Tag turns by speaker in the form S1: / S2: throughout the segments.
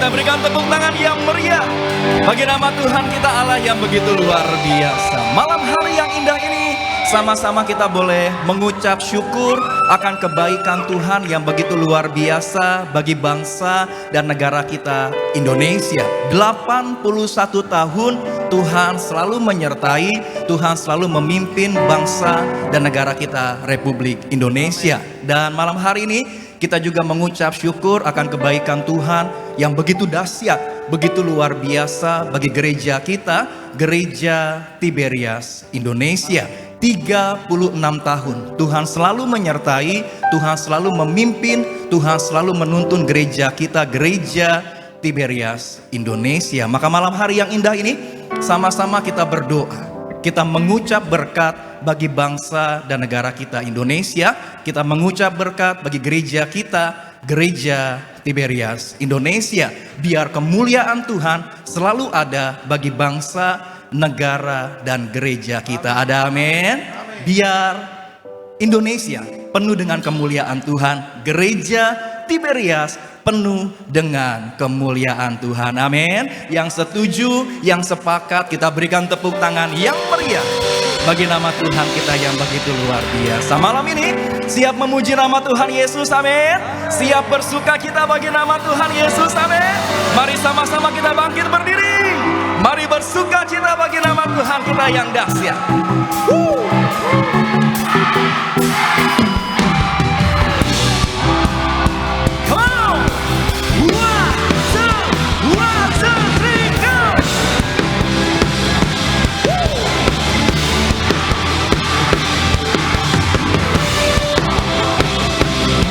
S1: kita berikan tepuk tangan yang meriah bagi nama Tuhan kita Allah yang begitu luar biasa. Malam hari yang indah ini, sama-sama kita boleh mengucap syukur akan kebaikan Tuhan yang begitu luar biasa bagi bangsa dan negara kita Indonesia. 81 tahun Tuhan selalu menyertai, Tuhan selalu memimpin bangsa dan negara kita Republik Indonesia. Dan malam hari ini kita juga mengucap syukur akan kebaikan Tuhan yang begitu dahsyat, begitu luar biasa bagi gereja kita, Gereja Tiberias Indonesia. 36 tahun Tuhan selalu menyertai, Tuhan selalu memimpin, Tuhan selalu menuntun gereja kita, Gereja Tiberias Indonesia. Maka malam hari yang indah ini sama-sama kita berdoa, kita mengucap berkat bagi bangsa dan negara kita Indonesia. Kita mengucap berkat bagi gereja kita, Gereja Tiberias Indonesia. Biar kemuliaan Tuhan selalu ada bagi bangsa, negara, dan gereja kita. Ada amin. Biar Indonesia penuh dengan kemuliaan Tuhan, Gereja Tiberias penuh dengan kemuliaan Tuhan. Amin. Yang setuju, yang sepakat, kita berikan tepuk tangan yang meriah bagi nama Tuhan kita yang begitu luar biasa. Malam ini siap memuji nama Tuhan Yesus, amin. Siap bersuka kita bagi nama Tuhan Yesus, amin. Mari sama-sama kita bangkit berdiri. Mari bersuka cita bagi nama Tuhan kita yang dahsyat.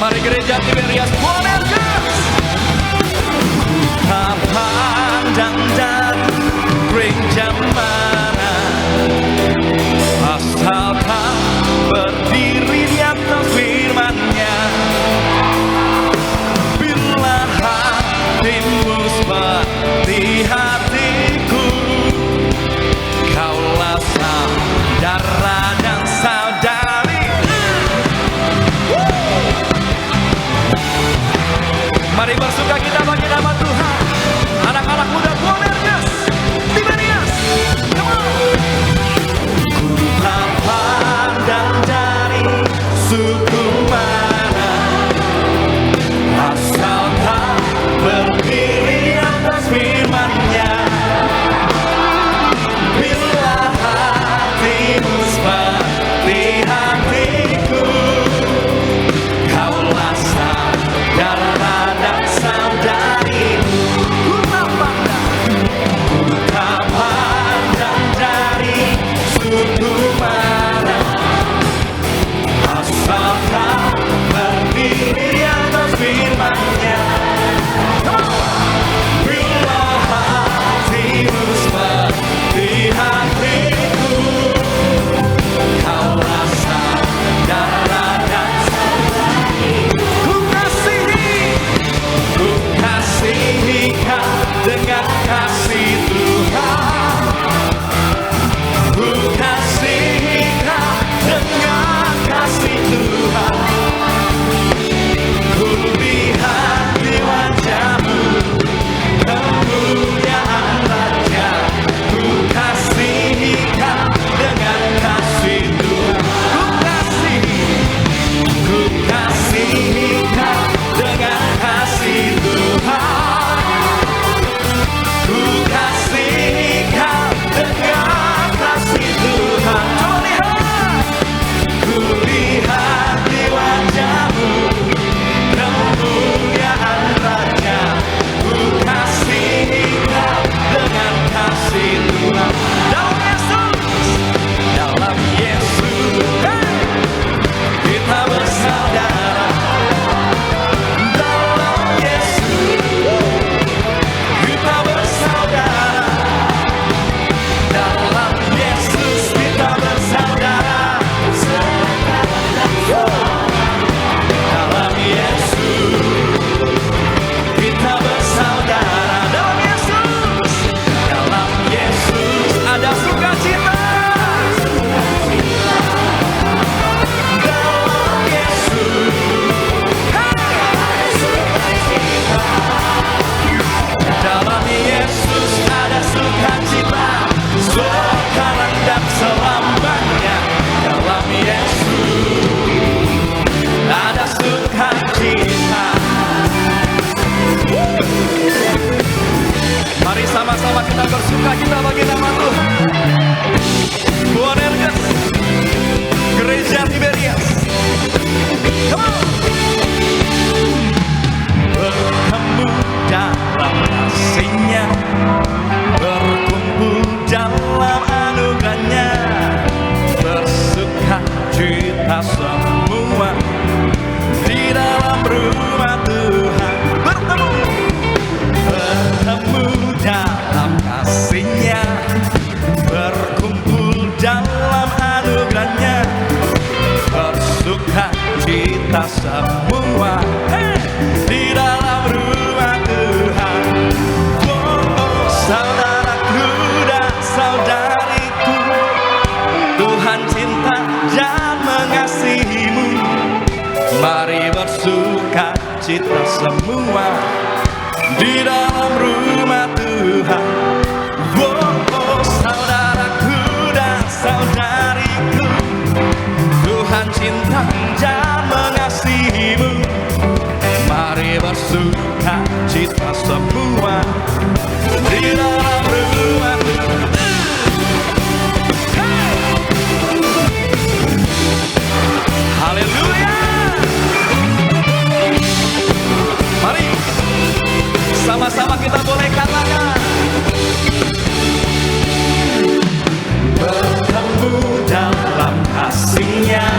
S1: Mari gereja Tiberias Bonergas. Tak pandang dari gereja mana, asalkan berdiri di atas firman-Nya. Bila hatimu seperti hatiku, kaulah saudara dan saudari. Mari bersuka kita bagi nama Tuhan. Anak-anak muda Bonergas Tiberias, come on. Ku tak pandang dari suku mana, asalkan berdiri di atas firman-Nya. Bila hatimu seperti hatiku, kaulah saudara dan saudariku. Ku tak pandang dari suku mana, asalkan berdiri di atas firman-Nya. Bila hatimu seperti hatiku, kaulah saudara dan saudariku. Ku kasihi kau dengan kasih Tuhan. Ku kasihi kau dengan kasih Tuhan. kita semua di dalam rumah Tuhan bertemu dalam kasih-Nya, berkumpul dalam anugerah-Nya, bersuka cita semua di dalam rumah Tuhan. Oh, saudaraku dan saudariku, Tuhan cinta dan mengasihimu. Mari bersuka cita semua di dalam rumah Tuhan. Oh, saudaraku dan saudariku, Tuhan cinta dan mengasihimu. Mari bersuka cita semua di dalam rumah Tuhan. Haleluya. Mari sama-sama kita boleh katakan, bertemu dalam kasih-Nya,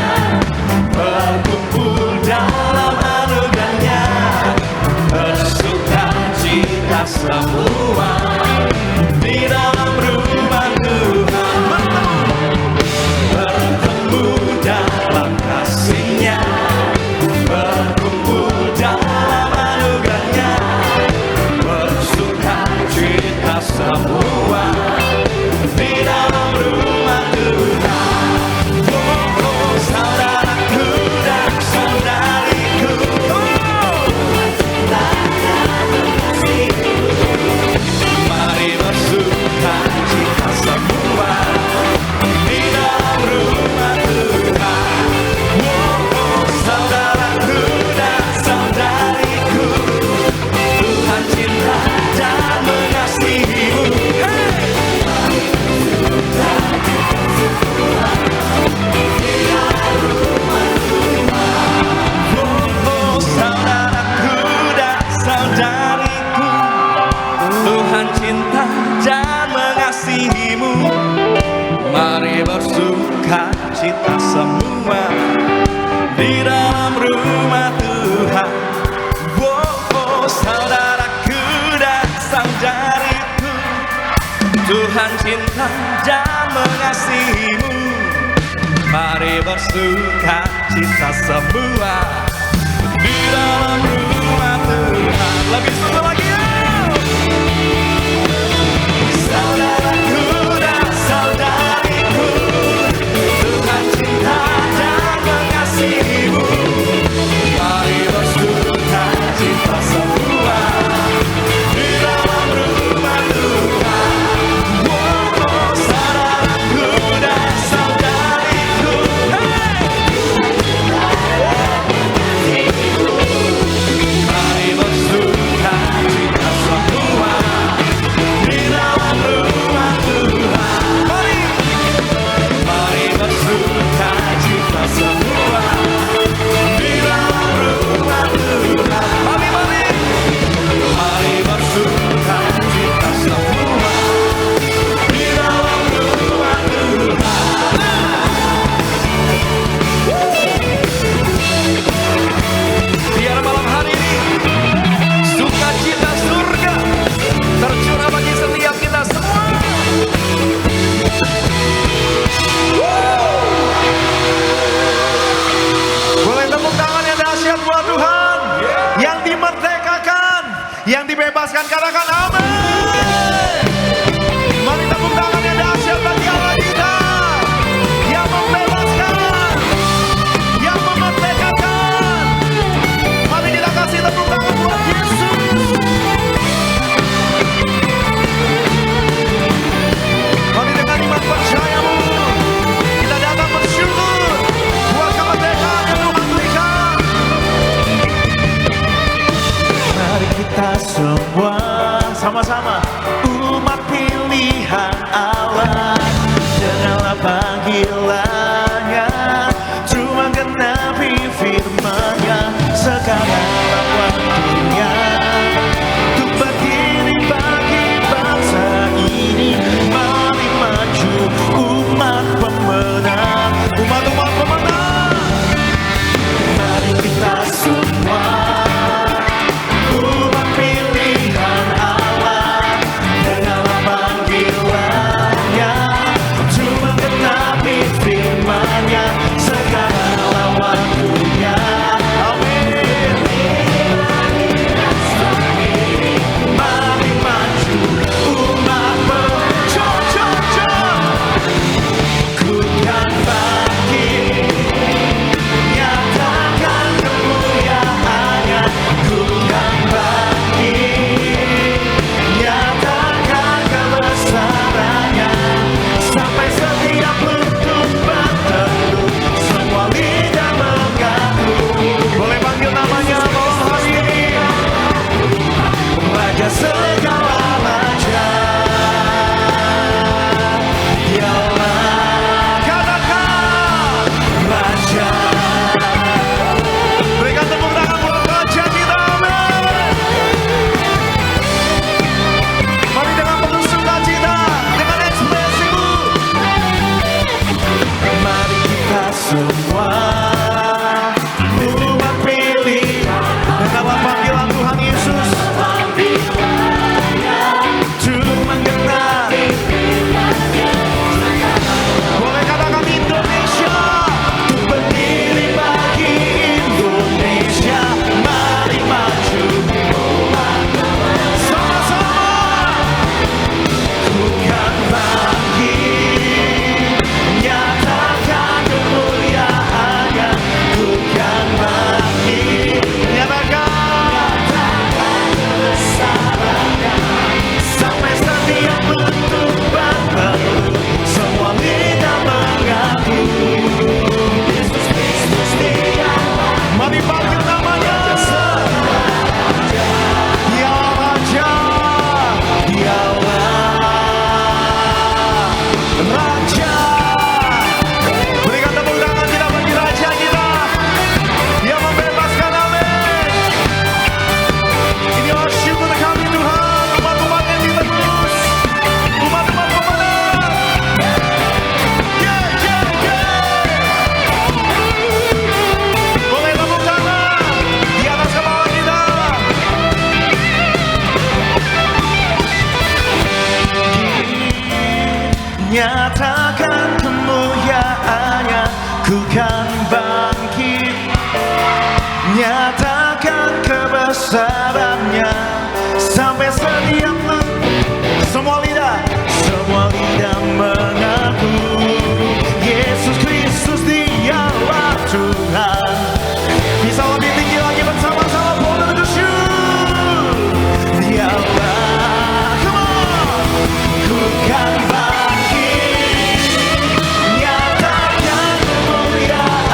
S1: berkumpul dalam anugerah-Nya, bersuka cita semua di dalam rumah Tuhan. Bertemu dalam kasih-Nya, berkumpul dalam anugerah-Nya, bersuka cita semua di dalam rumah Tuhan. Oh, saudaraku dan saudariku, mari bersuka cita semua di dalam rumah Tuhan. Oh, saudaraku dan saudariku, Tuhan cinta dan mengasihimu. Oh, saudaraku dan saudariku, Tuhan cinta dan mengasihimu. Mari bersuka cita semua di dalam rumah Tuhan. Oh, saudaraku dan saudariku, Tuhan cinta dan mengasihimu. Mari bersuka cita semua di dalam rumah Tuhan. Lebih sungguh lagi ya. Saudaraku dan saudariku, Tuhan cinta dan mengasihimu. Mari bersuka cita semua di dalam rumah Tuhan. Oh, saudaraku dan saudariku, mari bersuka cita semua di dalam rumah Tuhan. Mari bersuka cita semua di dalam rumah Tuhan. Mari bersuka cita semua di dalam rumah Tuhan. Biar malam hari ini sukacita surga tercurah bagi setiap kita semua.
S2: Boleh tepuk tangan yang dahsyat buat Tuhan, yang dimerdekakan, yang dibebaskan, katakan amin. Mari tepuk tangan yang dahsyat bagi Allah kita, yang membebaskan, yang memerdekakan. Mari kita kasih tepuk tangan buat Yesus. Mari dengan iman percayamu, kita datang bersyukur buat kemerdekaan yang Tuhan berikan. Mari kita semua semua umat pilihan. Dengarlah panggilan Tuhan Yesus untuk mengenali. Boleh katakan Indonesia, untuk berdiri bagi Indonesia. Mari maju sama-sama, ku kan bangkit, nyatakan kemuliaannya. Ku kan bangkit, nyatakan kebesarannya. Sampai setiap bentuk baru, semua lidah mengaku Yesus Kristus Dia. Mari panggil namanya. Dia Raja, Dialah Raja. Berikan tepuk tangan kita bagi Raja kita yang membebaskan. Amin. Inilah syukur kami Tuhan, umat-umat yang ditebus, umat-umat pemenang. Yeah, yeah, yeah. Boleh tepuk tangan di atas kepala kita. Nyatakan kemuliaannya, ku kan bangkit, nyatakan kebesarannya. Sampai setiap semua lidah mengaku Yesus Kristus Dialah Tuhan. Bisa lebih tinggi lagi bersama-sama, boleh bersyukur. Dialah, come on, ku kan bangkit, nyatakan kemuliaan.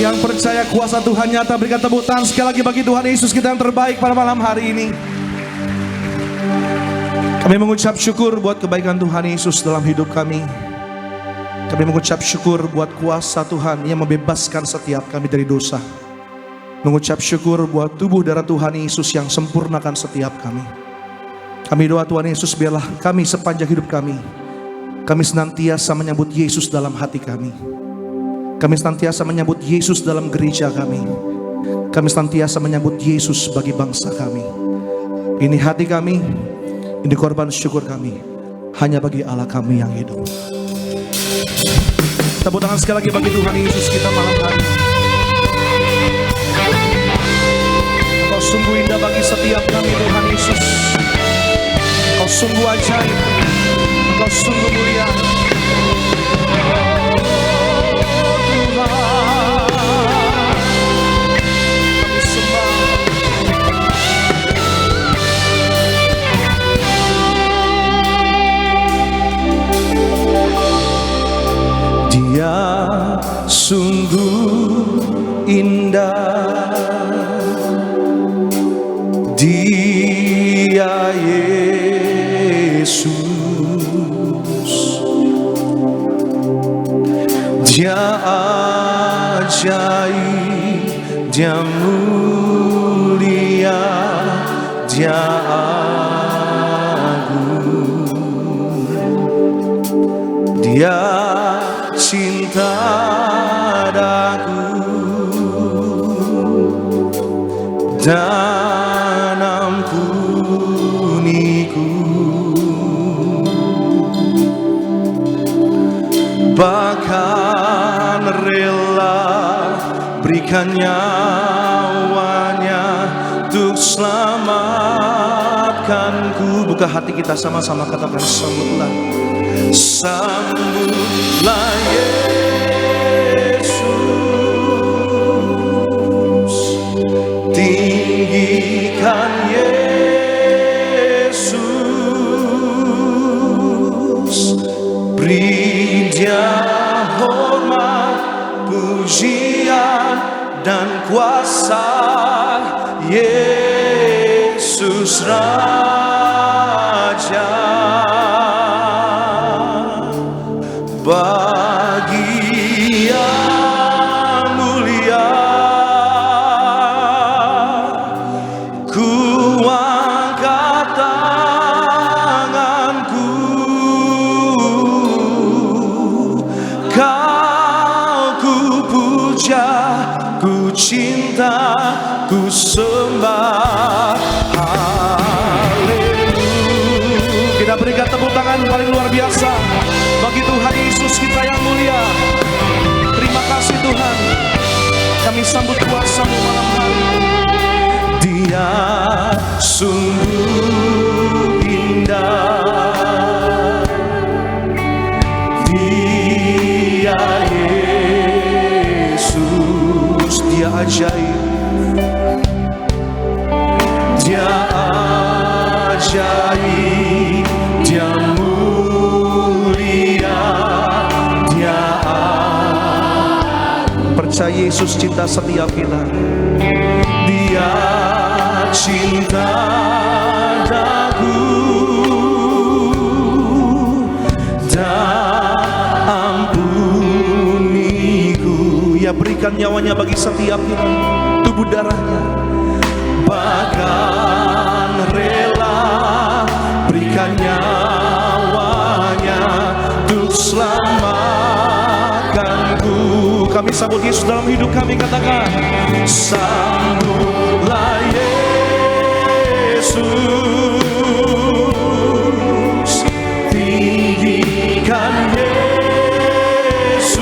S3: Yang percaya kuasa Tuhan nyata, berikan tepuk tangan sekali lagi bagi Tuhan Yesus kita yang terbaik pada malam hari ini. Kami mengucap syukur buat kebaikan Tuhan Yesus dalam hidup kami. Kami mengucap syukur buat kuasa Tuhan yang membebaskan setiap kami dari dosa. Mengucap syukur buat tubuh darah Tuhan Yesus yang sempurnakan setiap kami. Kami doa Tuhan Yesus, biarlah kami sepanjang hidup kami senantiasa menyambut Yesus dalam hati kami. Kami senantiasa menyambut Yesus dalam gereja kami. Kami senantiasa menyambut Yesus bagi bangsa kami. Ini hati kami, ini korban syukur kami, hanya bagi Allah kami yang hidup. Tepuk tangan sekali lagi bagi Tuhan Yesus kita malam hari ini. Engkau sungguh indah bagi setiap kami Tuhan Yesus. Engkau sungguh ajaib, Engkau sungguh mulia. Dia sungguh indah, Dia Yesus. Dia ajaib, Dia mulia, Dia agung. Dia cinta daku dan ampuniku, bahkan rela berikan nyawanya untuk selamatkanku. Buka hati kita sama-sama, katakan sambutlah. Sambutlah Yesus, tinggikan Yesus, beri Dia hormat, pujian dan kuasa. Yesus Raja, bagi yang mulia, ku angkat tanganku, Kau ku puja, ku cinta, ku sembah. Haleluya. Kita berikan tepuk tangan paling luar biasa bagi Tuhan Yesus kita yang mulia. Terima kasih Tuhan, kami sambut kuasa-Mu malam hari ini. Dia sungguh indah, Dia Yesus. Dia ajaib, Dia ajaib, Dia mulia, Dia percaya Yesus cinta setiap kita. Dia cinta daku dan ampuniku. Ya, berikan nyawanya bagi setiap kita, tubuh darahnya, bahkan rela berikan nyawanya untuk selamatkanku. Kami sambut Yesus dalam hidup kami, katakan sambutlah Yesus, tinggikan Yesus,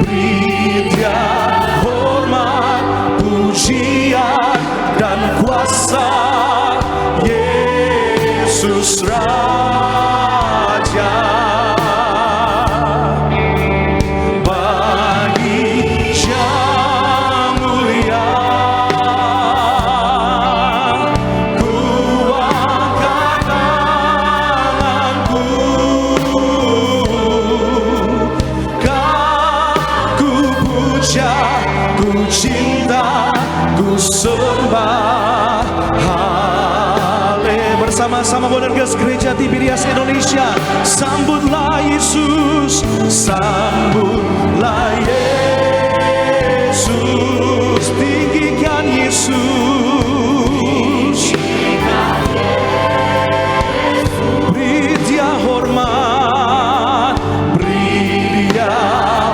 S3: beri Dia hormat, pujian dan kuasa. Yesus Raja, bagi yang mulia, ku angkat tanganku, Kau Bersama-sama Bonerges Gereja Tiberias Indonesia, sambutlah Yesus, sambutlah Yesus, tinggikan Yesus, beri Dia hormat, beri Dia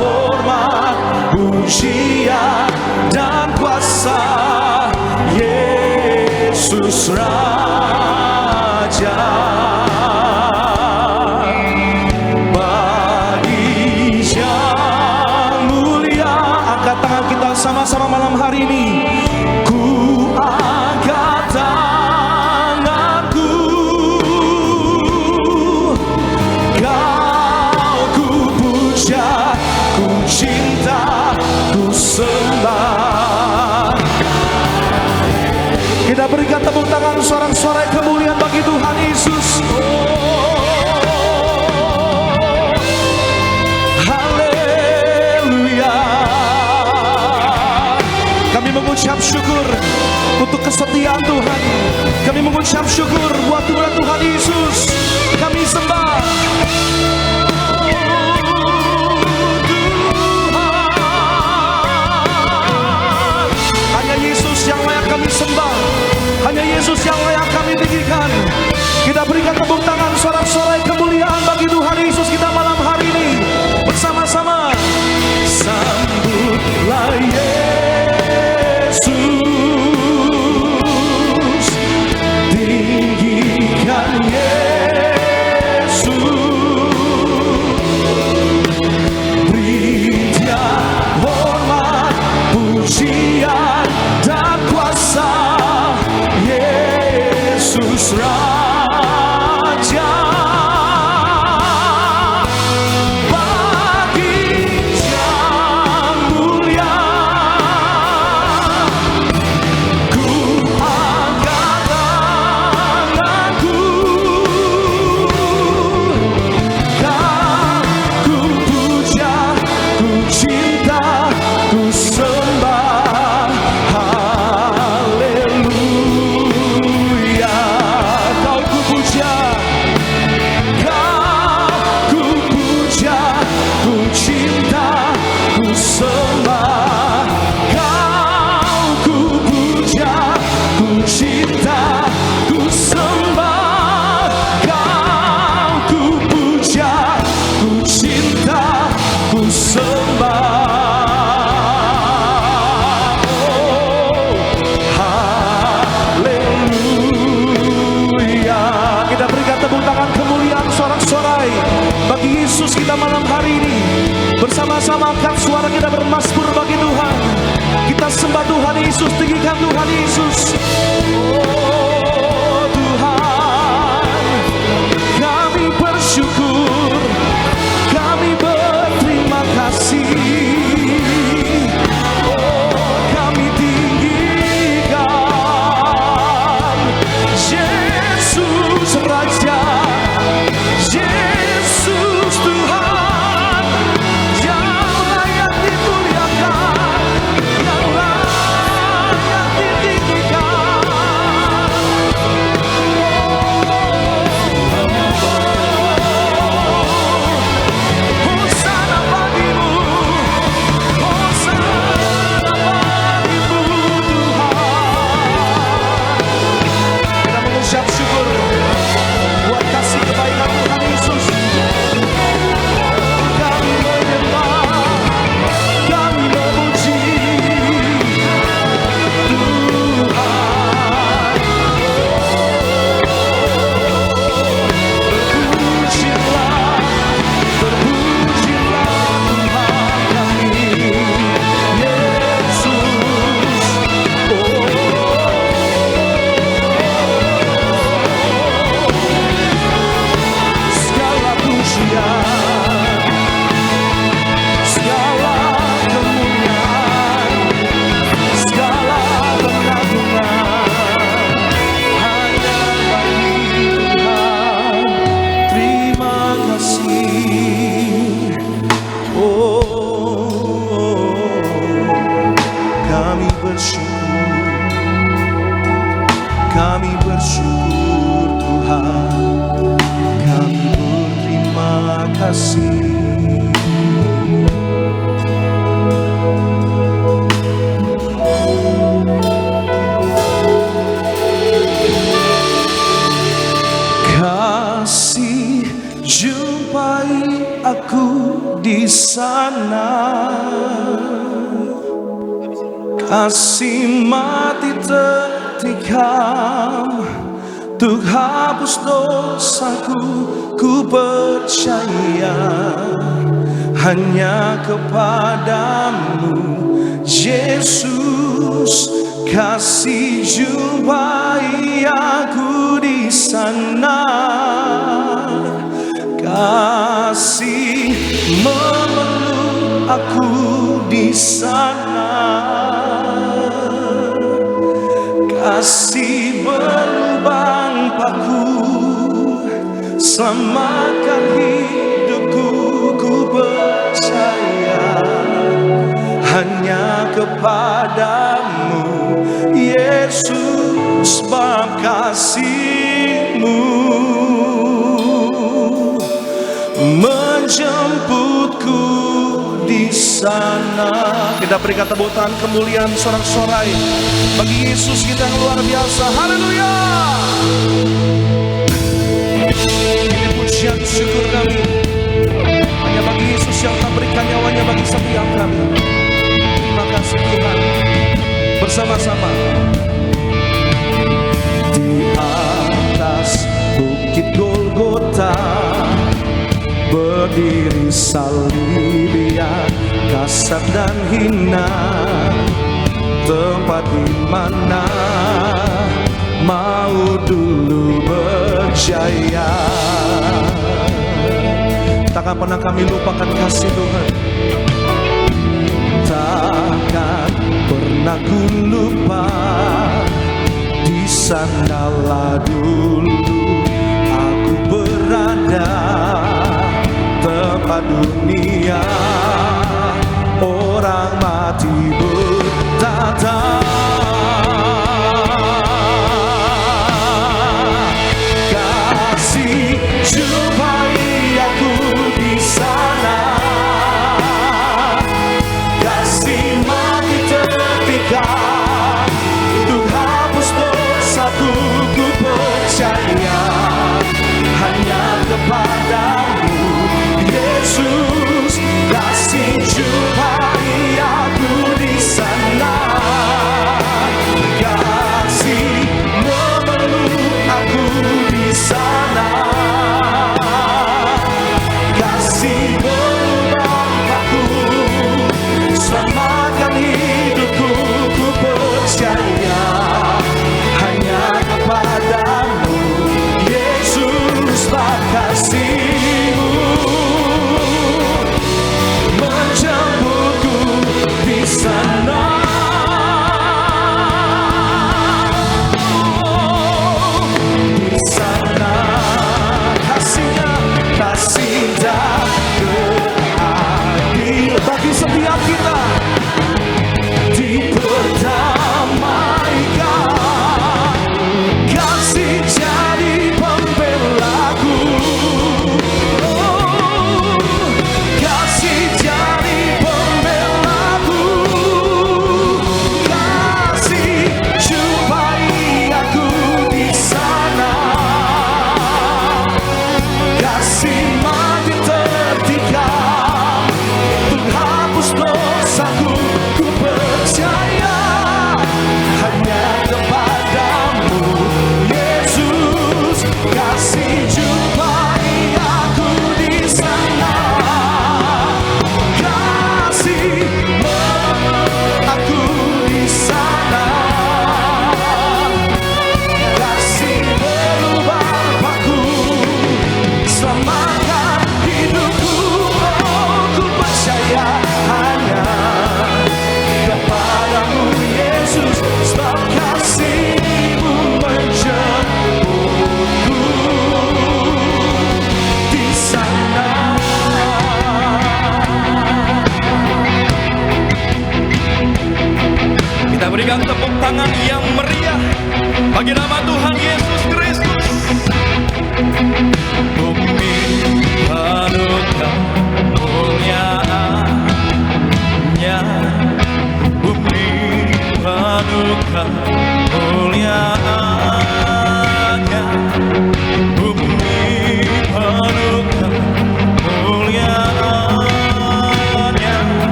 S3: hormat, pujian dan kuasa, Yesus Raja. Bagi yang mulia, angkat tangan kita sama-sama malam hari ini. Ku angkat tanganku, Kau ku puja, ku cinta, ku sembah. Kita berikan tepuk tangan sorak-sorai kemuliaan bagi Tuhan Yesus. Haleluya. Kami mengucap syukur untuk kesetiaan Tuhan. Kami mengucap syukur buat Tuhan Yesus. Kami sembah. Hanya Yesus yang layak kami sembah, hanya Yesus yang layak kami tinggikan. Kita berikan tepuk tangan sorak-sorai kemuliaan bagi Tuhan Yesus kita malam hari ini. Bersama-sama, sambutlah Yesus, tinggikan Yesus, beri Dia hormat, pujian dan kuasa, Yesus Raja. Bagi yang mulia, ku angkat tanganku, Kau ku puja, ku cinta, ku sembah. Haleluya. Kau ku puja, Kau ku puja, ku cinta, ku sembah. Kau ku puja, ku cinta, ku sembah. Kau ku puja, ku cinta, ku sembah. Haleluya. Kita berikan tepuk tangan kemuliaan sorak-sorai bagi Yesus kita malam hari ini. Bersama-sama angkat suara kita bermasmur bagi Tuhan. Kita sembah Tuhan Yesus, tinggikan Tuhan Yesus. Oh Tuhan, kami bersyukur, kami berterima kasih. Oh, kami tinggikan Yesus Raja, Yesus Tuhan, yang layak dimuliakan, yang layak ditinggikan. di sana. Kasih mati tertikam untuk hapus dosaku. Ku percaya hanya kepadamu, Yesus. Kasih jumpai aku di sana. Kasih memeluk aku di sana. Kasih berlubang paku, selamatkan hidupku. Ku percaya hanya kepadamu, Yesus, sebab kasih-Mu menjemputku di sana. Kita berikan tepuk tangan kemuliaan sorak-sorai bagi Yesus kita yang luar biasa. Haleluya. Ini pujian syukur kami hanya bagi Yesus yang telah berikan nyawanya bagi setiap kami. Terima kasih Tuhan. Bersama-sama di atas bukit Golgota berdiri salib yang kasar dan hina, tempat di mana mau dulu berjaya. Takkan pernah kami lupakan kasih Tuhan. Takkan pernah ku lupa, di sanalah dulu aku berada, tempat dunia orang mati bertata. Kasih jumpai aku di sana. Kasih mati tertikam untuk hapus dosaku. Ku percaya hanya kepadamu, Yesus.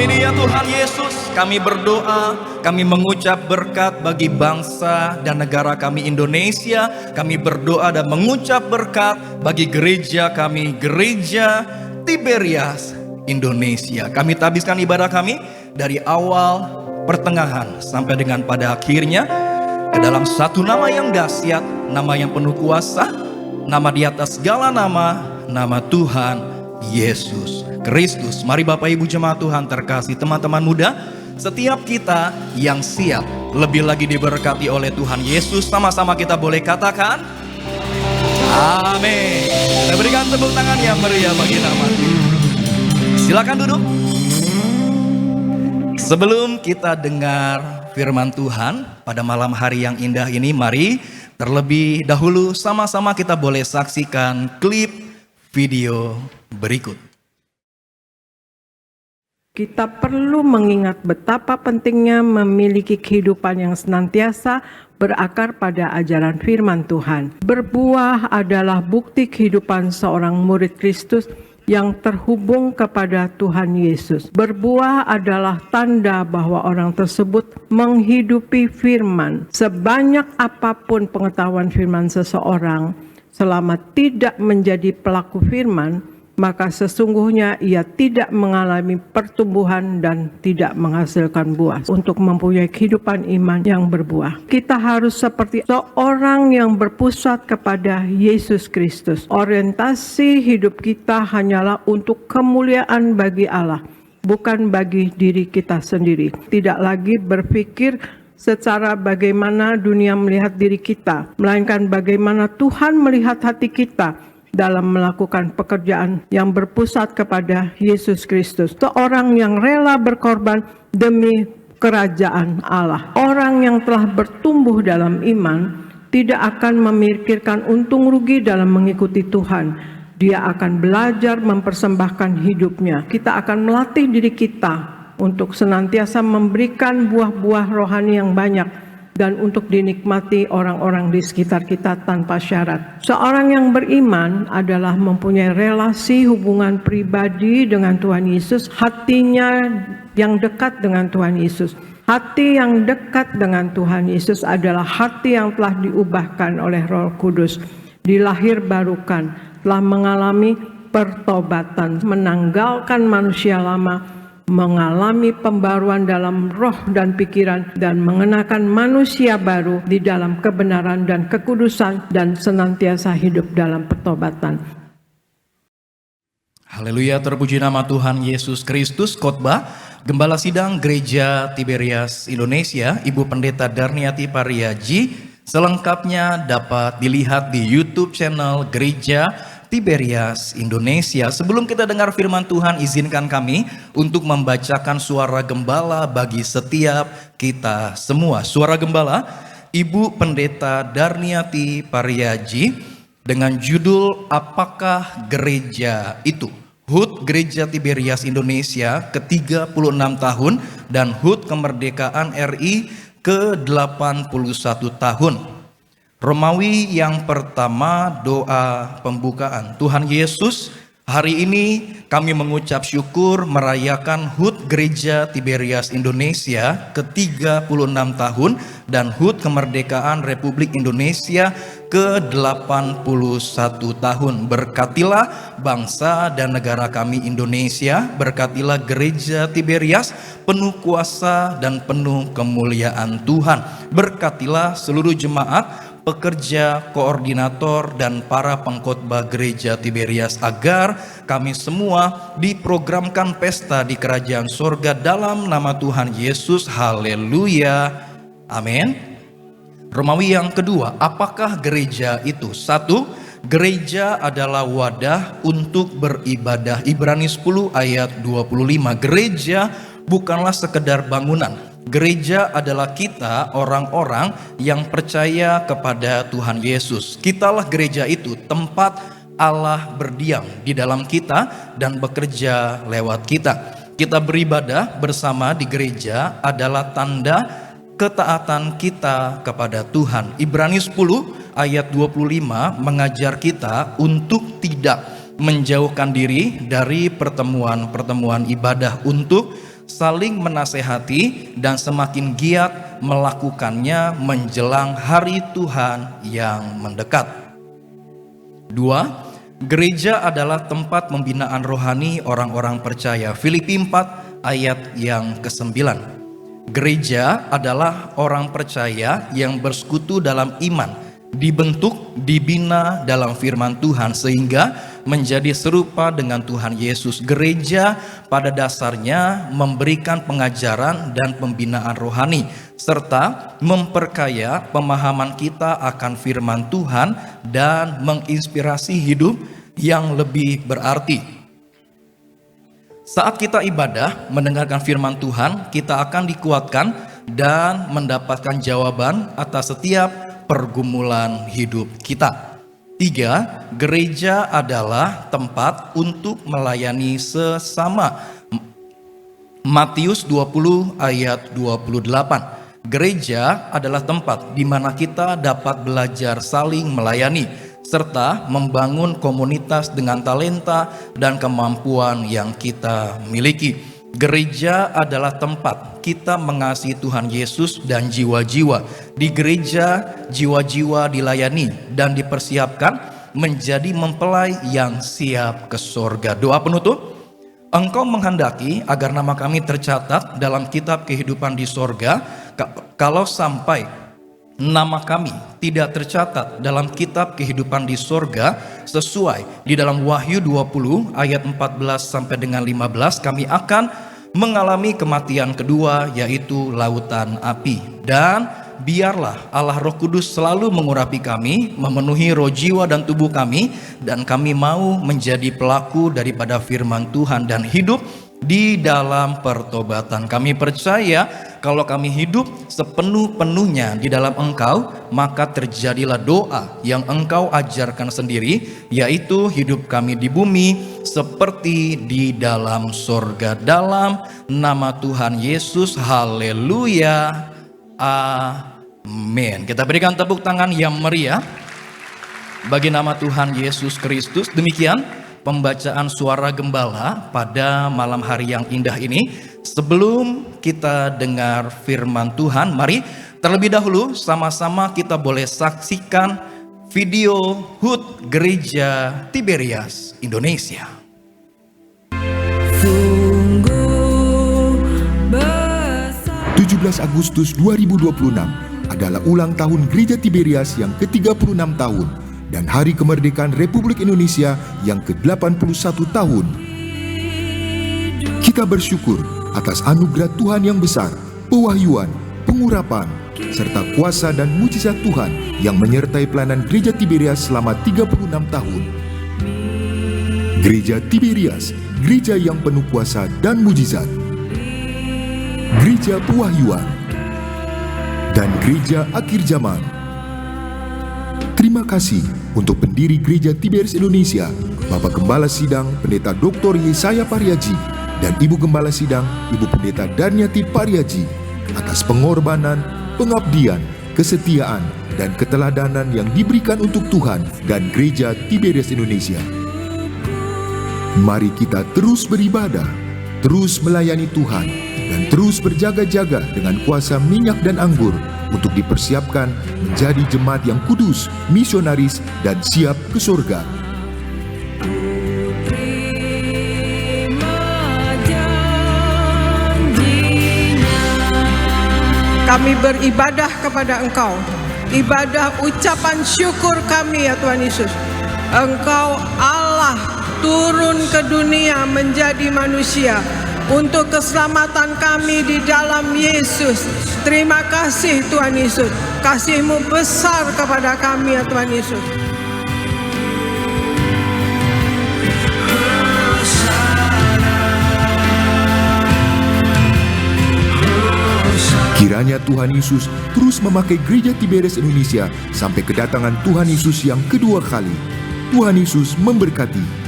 S1: Amin ya Tuhan Yesus. Kami berdoa, kami mengucap berkat bagi bangsa dan negara kami Indonesia. Kami berdoa dan mengucap berkat bagi gereja kami, Gereja Tiberias Indonesia. Kami tabiskan ibadah kami dari awal, pertengahan, sampai dengan pada akhirnya ke dalam satu nama yang dahsyat, nama yang penuh kuasa, nama di atas segala nama, nama Tuhan Yesus Kristus. Mari Bapak Ibu jemaat Tuhan terkasih, teman-teman muda, setiap kita yang siap lebih lagi diberkati oleh Tuhan Yesus, sama-sama kita boleh katakan amin. Kita berikan tepuk tangan yang meriah bagi nama Tuhan. Silakan duduk. Sebelum kita dengar firman Tuhan pada malam hari yang indah ini, mari terlebih dahulu sama-sama kita boleh saksikan klip video berikut.
S4: Kita perlu mengingat betapa pentingnya memiliki kehidupan yang senantiasa berakar pada ajaran firman Tuhan. Berbuah adalah bukti kehidupan seorang murid Kristus yang terhubung kepada Tuhan Yesus. Berbuah adalah tanda bahwa orang tersebut menghidupi firman. Sebanyak apapun pengetahuan firman seseorang, selama tidak menjadi pelaku firman, maka sesungguhnya ia tidak mengalami pertumbuhan dan tidak menghasilkan buah. Untuk mempunyai kehidupan iman yang berbuah, kita harus seperti seorang yang berpusat kepada Yesus Kristus. Orientasi hidup kita hanyalah untuk kemuliaan bagi Allah, bukan bagi diri kita sendiri. Tidak lagi berpikir secara bagaimana dunia melihat diri kita, melainkan bagaimana Tuhan melihat hati kita dalam melakukan pekerjaan yang berpusat kepada Yesus Kristus. Seorang yang rela berkorban demi kerajaan Allah. Orang yang telah bertumbuh dalam iman tidak akan memikirkan untung rugi dalam mengikuti Tuhan. Dia akan belajar mempersembahkan hidupnya. Kita akan melatih diri kita untuk senantiasa memberikan buah-buah rohani yang banyak dan untuk dinikmati orang-orang di sekitar kita tanpa syarat. Seorang yang beriman adalah mempunyai relasi hubungan pribadi dengan Tuhan Yesus, hatinya yang dekat dengan Tuhan Yesus. Hati yang dekat dengan Tuhan Yesus adalah hati yang telah diubahkan oleh Roh Kudus, dilahir barukan, telah mengalami pertobatan, menanggalkan manusia lama, mengalami pembaruan dalam roh dan pikiran, dan mengenakan manusia baru di dalam kebenaran dan kekudusan, dan senantiasa hidup dalam pertobatan.
S1: Haleluya, terpuji nama Tuhan Yesus Kristus. Khotbah Gembala Sidang Gereja Tiberias Indonesia, Ibu Pendeta Darniati Pariaji, selengkapnya dapat dilihat di YouTube channel Gereja Tiberias Indonesia. Sebelum kita dengar firman Tuhan, izinkan kami untuk membacakan suara gembala bagi setiap kita semua. Suara gembala Ibu Pendeta Darniati Pariaji dengan judul Apakah Gereja Itu? HUT Gereja Tiberias Indonesia ke-36 tahun dan HUT Kemerdekaan RI ke-81 tahun. Romawi yang pertama, doa pembukaan. Tuhan Yesus, hari ini kami mengucap syukur merayakan HUT Gereja Tiberias Indonesia ke-36 tahun dan HUT Kemerdekaan Republik Indonesia ke-81 tahun. Berkatilah bangsa dan negara kami Indonesia, berkatilah Gereja Tiberias penuh kuasa dan penuh kemuliaan Tuhan. Berkatilah seluruh jemaat, pekerja, koordinator, dan para pengkhotbah Gereja Tiberias agar kami semua diprogramkan pesta di kerajaan sorga dalam nama Tuhan Yesus. Haleluya. Amin. Romawi yang kedua, apakah gereja itu? 1. Gereja adalah wadah untuk beribadah. Ibrani 10 ayat 25. Gereja bukanlah sekedar bangunan. Gereja adalah kita, orang-orang yang percaya kepada Tuhan Yesus. Kitalah gereja itu, tempat Allah berdiam di dalam kita dan bekerja lewat kita. Kita beribadah bersama di gereja adalah tanda ketaatan kita kepada Tuhan. Ibrani 10 ayat 25 mengajar kita untuk tidak menjauhkan diri dari pertemuan-pertemuan ibadah, untuk saling menasehati, dan semakin giat melakukannya menjelang hari Tuhan yang mendekat. 2. Gereja adalah tempat pembinaan rohani orang-orang percaya. Filipi 4 ayat yang ke-9. Gereja adalah orang percaya yang bersekutu dalam iman, dibentuk, dibina dalam firman Tuhan sehingga menjadi serupa dengan Tuhan Yesus. Gereja pada dasarnya memberikan pengajaran dan pembinaan rohani serta memperkaya pemahaman kita akan firman Tuhan dan menginspirasi hidup yang lebih berarti. Saat kita ibadah, mendengarkan firman Tuhan, kita akan dikuatkan dan mendapatkan jawaban atas setiap pergumulan hidup kita. 3. Gereja adalah tempat untuk melayani sesama. Matius 20 ayat 28. Gereja adalah tempat di mana kita dapat belajar saling melayani serta membangun komunitas dengan talenta dan kemampuan yang kita miliki. Gereja adalah tempat kita mengasihi Tuhan Yesus dan jiwa-jiwa. Di gereja, jiwa-jiwa dilayani dan dipersiapkan menjadi mempelai yang siap ke sorga. Doa penutup, Engkau menghendaki agar nama kami tercatat dalam kitab kehidupan di sorga. Kalau sampai nama kami tidak tercatat dalam kitab kehidupan di sorga sesuai di dalam Wahyu 20 ayat 14 sampai dengan 15, kami akan mengalami kematian kedua, yaitu lautan api. Dan biarlah Allah Roh Kudus selalu mengurapi kami, memenuhi roh, jiwa, dan tubuh kami, dan kami mau menjadi pelaku daripada firman Tuhan dan hidup di dalam pertobatan. Kami percaya kalau kami hidup sepenuh-penuhnya di dalam Engkau, maka terjadilah doa yang Engkau ajarkan sendiri, yaitu hidup kami di bumi seperti di dalam sorga. Dalam nama Tuhan Yesus, haleluya, amin. Kita berikan tepuk tangan yang meriah bagi nama Tuhan Yesus Kristus. Demikian pembacaan suara gembala pada malam hari yang indah ini. Sebelum kita dengar firman Tuhan, mari terlebih dahulu sama-sama kita boleh saksikan video HUT Gereja Tiberias Indonesia.
S5: 17 Agustus 2026 adalah ulang tahun Gereja Tiberias yang ke-36 tahun dan Hari Kemerdekaan Republik Indonesia yang ke-81 tahun. Kita bersyukur atas anugerah Tuhan yang besar, pewahyuan, pengurapan, serta kuasa dan mujizat Tuhan yang menyertai pelayanan Gereja Tiberias selama 36 tahun. Gereja Tiberias, gereja yang penuh kuasa dan mujizat. Gereja Pewahyuan dan Gereja Akhir Zaman. Terima kasih untuk pendiri Gereja Tiberias Indonesia, Bapak Gembala Sidang Pendeta Dr. Yesaya Pariaji dan Ibu Gembala Sidang Ibu Pendeta Darniati Pariaji atas pengorbanan, pengabdian, kesetiaan, dan keteladanan yang diberikan untuk Tuhan dan Gereja Tiberias Indonesia. Mari kita terus beribadah, terus melayani Tuhan, dan terus berjaga-jaga dengan kuasa minyak dan anggur untuk dipersiapkan menjadi jemaat yang kudus, misionaris, dan siap ke surga.
S4: Kami beribadah kepada Engkau, ibadah ucapan syukur kami ya Tuhan Yesus. Engkau Allah turun ke dunia menjadi manusia untuk keselamatan kami di dalam Yesus. Terima kasih Tuhan Yesus, kasih-Mu besar kepada kami ya Tuhan Yesus.
S5: Kiranya Tuhan Yesus terus memakai Gereja Tiberias Indonesia sampai kedatangan Tuhan Yesus yang kedua kali. Tuhan Yesus memberkati.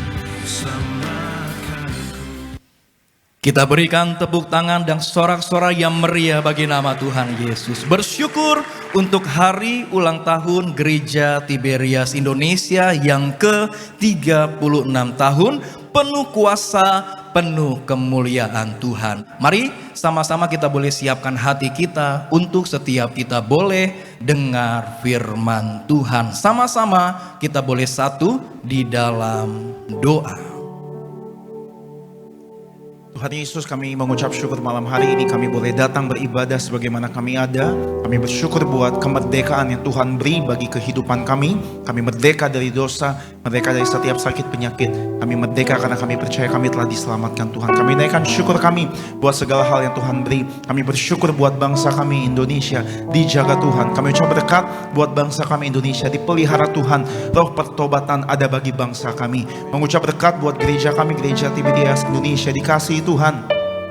S1: Kita berikan tepuk tangan dan sorak-sorai yang meriah bagi nama Tuhan Yesus. Bersyukur untuk hari ulang tahun Gereja Tiberias Indonesia yang ke-36 tahun. Penuh kuasa, penuh kemuliaan Tuhan. Mari sama-sama kita boleh siapkan hati kita untuk setiap kita boleh dengar firman Tuhan. Sama-sama kita boleh satu di dalam doa.
S2: Tuhan Yesus, kami mengucap syukur malam hari ini kami boleh datang beribadah sebagaimana kami ada. Kami bersyukur buat kemerdekaan yang Tuhan beri bagi kehidupan kami. Kami merdeka dari dosa, merdeka dari setiap sakit penyakit. Kami merdeka karena kami percaya kami telah diselamatkan Tuhan. Kami naikkan syukur kami buat segala hal yang Tuhan beri. Kami bersyukur buat bangsa kami Indonesia dijaga Tuhan. Kami ucap berkat buat bangsa kami Indonesia dipelihara Tuhan. Roh pertobatan ada bagi bangsa kami. Mengucap berkat buat gereja kami, gereja TBDS Indonesia dikasihi Tuhan,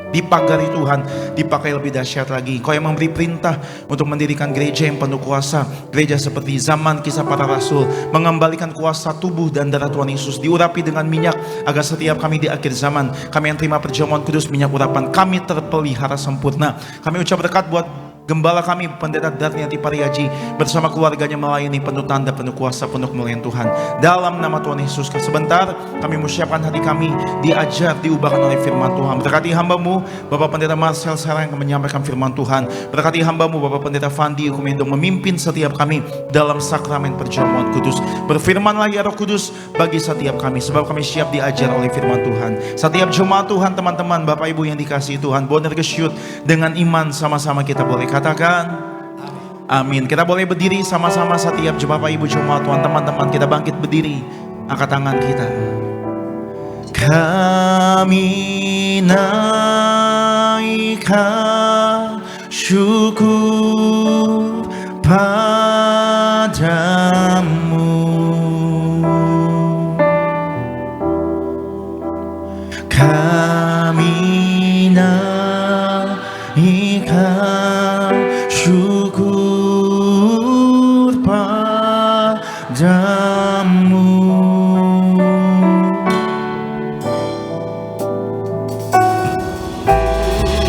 S2: dipagari Tuhan, dipakai lebih dahsyat lagi. Kau yang memberi perintah untuk mendirikan gereja yang penuh kuasa, gereja seperti zaman kisah para rasul, mengembalikan kuasa tubuh dan darah Tuhan Yesus, diurapi dengan minyak, agar setiap kami di akhir zaman, kami yang terima perjamuan kudus minyak urapan, kami terpelihara sempurna. Kami ucap berkat buat Gembala kami Pendeta Darniati Pariaji bersama keluarganya melayani penuh tanda, penuh kuasa, penuh kemuliaan Tuhan. Dalam nama Tuhan Yesus, sebentar kami menyiapkan hati kami diajar, diubahkan oleh firman Tuhan. Berkati hamba-Mu Bapak Pendeta Marcel Sarang yang menyampaikan firman Tuhan. Berkati hamba-Mu Bapak Pendeta Fandi Hukumendo memimpin setiap kami dalam sakramen perjamuan kudus. Berfirmanlah ya Roh Kudus bagi setiap kami, sebab kami siap diajar oleh firman Tuhan. Setiap jemaat Tuhan, teman-teman, Bapak Ibu yang dikasihi Tuhan, Boner Gesyut dengan iman sama-sama kita boleh katakan amin. Kita boleh berdiri sama-sama setiap Bapak Ibu jemaat Tuhan, teman-teman, kita bangkit berdiri, angkat tangan kita. Kami naikkan syukur padamu, kami naikkan syukur padamu.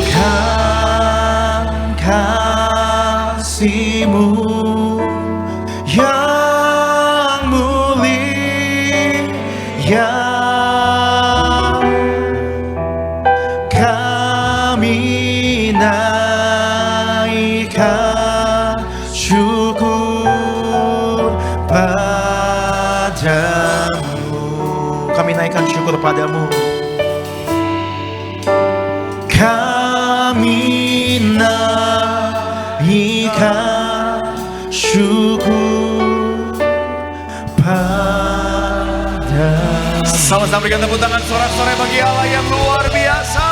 S2: Kan kasih-Mu yang mulia, kami naikkan syukur padamu. Kami naikkan syukur padamu. Kami naikkan syukur padamu.
S1: Sama-sama berikan tepuk tangan sorak-sorai bagi Allah yang luar biasa.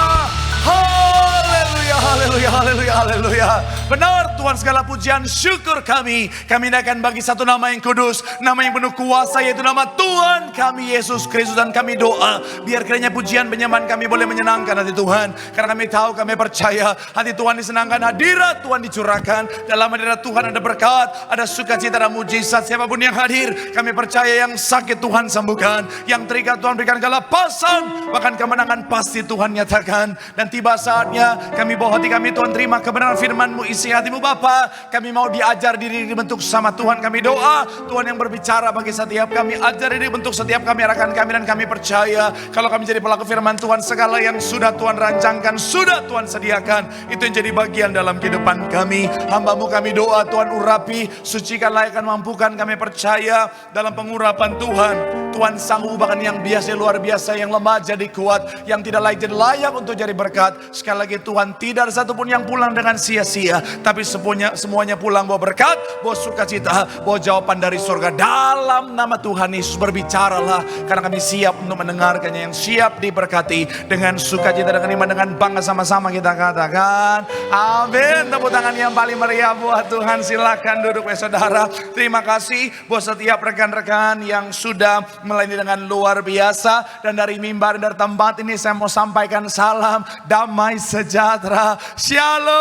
S1: Haleluya, haleluya, haleluya, haleluya. Benar Tuhan, segala pujian syukur kami naikkan bagi satu nama yang kudus, nama yang penuh kuasa, yaitu nama Tuhan kami Yesus Kristus. Dan kami doa biar kiranya pujian penyembahan kami boleh menyenangkan hati Tuhan, karena kami tahu, kami percaya hati Tuhan disenangkan, hadirat Tuhan dicurahkan. Dalam hadirat Tuhan ada berkat, ada sukacita, ada mujizat. Siapapun yang hadir, kami percaya yang sakit Tuhan sembuhkan, yang terikat Tuhan berikan kelepasan, bahkan kemenangan pasti Tuhan nyatakan. Dan tiba saatnya kami bawa hati kami, Tuhan terima kebenaran firman-Mu, isi hati-Mu Bapa. Kami mau diajar diri dibentuk sama Tuhan. Kami doa Tuhan yang berbicara bagi setiap kami, ajar diri bentuk setiap kami, arahkan kami. Dan kami percaya kalau kami jadi pelaku firman Tuhan, segala yang sudah Tuhan rancangkan, sudah Tuhan sediakan, itu yang jadi bagian dalam kehidupan kami. Hamba-Mu kami doa Tuhan urapi, sucikan, layakkan, mampukan. Kami percaya dalam pengurapan Tuhan, Tuhan sanggup bahkan yang biasa luar biasa, yang lemah jadi kuat, yang tidak layak jadi layak untuk jadi berkat. Sekali lagi Tuhan, tidak ada satupun yang pulang dengan sia-sia, tapi semuanya pulang bawa berkat, bawa sukacita, bawa jawaban dari surga. Dalam nama Tuhan Yesus berbicaralah, karena kami siap untuk mendengarkannya, yang siap diberkati dengan sukacita, dengan iman, dengan bangga. Sama-sama kita katakan amin. Tepuk tangan yang paling meriah buat Tuhan. Silakan duduk saudara. Terima kasih buat setiap rekan-rekan yang sudah melayani dengan luar biasa. Dan dari mimbar, dari tempat ini saya mau sampaikan salam damai sejahtera. Shalom.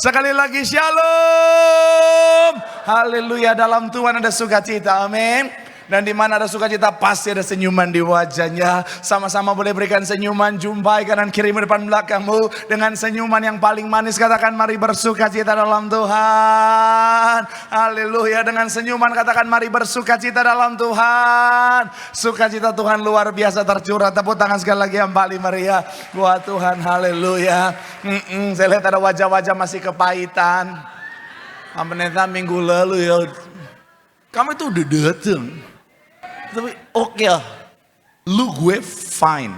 S1: Sekali lagi shalom. Haleluya, dalam Tuhan ada sukacita. Amin.
S2: Dan di mana ada sukacita pasti ada senyuman di wajahnya. Sama-sama boleh berikan senyuman, jumpai kanan kiri depan belakangmu dengan senyuman yang paling manis. Katakan mari bersukacita dalam Tuhan. Haleluya. Dengan senyuman katakan mari bersukacita dalam Tuhan. Sukacita Tuhan luar biasa tercurah. Tepuk tangan sekali lagi yang paling meriah buat Tuhan. Haleluya. Saya lihat ada wajah-wajah masih kepahitan. Pendeta minggu lalu ya, kamu itu udah dateng. Tapi oke, lu gue fine.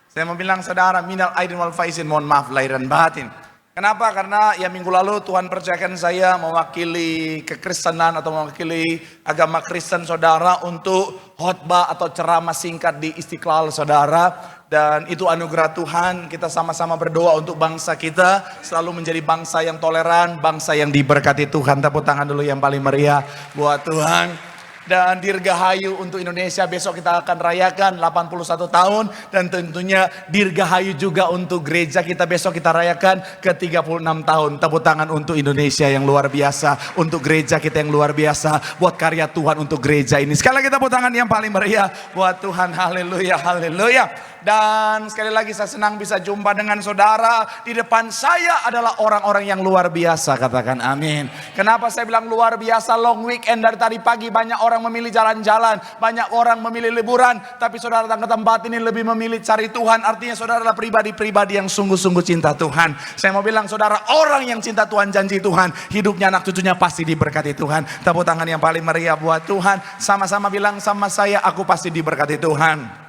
S2: Saya mau bilang saudara, minal aidin wal faizin, mohon maaf lahir dan batin. Kenapa? Karena ya minggu lalu Tuhan percayakan saya mewakili kekristenan atau mewakili agama Kristen saudara untuk khotbah atau ceramah singkat di Istiqlal saudara. Dan itu anugerah Tuhan, kita sama-sama berdoa untuk bangsa kita selalu menjadi bangsa yang toleran, bangsa yang diberkati Tuhan. Tepuk tangan dulu yang paling meriah buat Tuhan. Dan Dirgahayu untuk Indonesia besok kita akan rayakan 81 tahun. Dan tentunya Dirgahayu juga untuk gereja kita besok kita rayakan ke 36 tahun. Tepuk tangan untuk Indonesia yang luar biasa. Untuk gereja kita yang luar biasa. Buat karya Tuhan untuk gereja ini. Sekali lagi tepuk tangan yang paling meriah buat Tuhan. Haleluya, haleluya. Dan sekali lagi saya senang bisa jumpa dengan saudara. Di depan saya adalah orang-orang yang luar biasa. Katakan amin. Kenapa saya bilang luar biasa? Long weekend dari tadi pagi banyak orang memilih jalan-jalan. Banyak orang memilih liburan. Tapi saudara datang ke tempat ini lebih memilih cari Tuhan. Artinya saudara adalah pribadi-pribadi yang sungguh-sungguh cinta Tuhan. Saya mau bilang saudara, orang yang cinta Tuhan, janji Tuhan, hidupnya anak cucunya pasti diberkati Tuhan. Tepuk tangan yang paling meriah buat Tuhan. Sama-sama bilang sama saya, aku pasti diberkati Tuhan.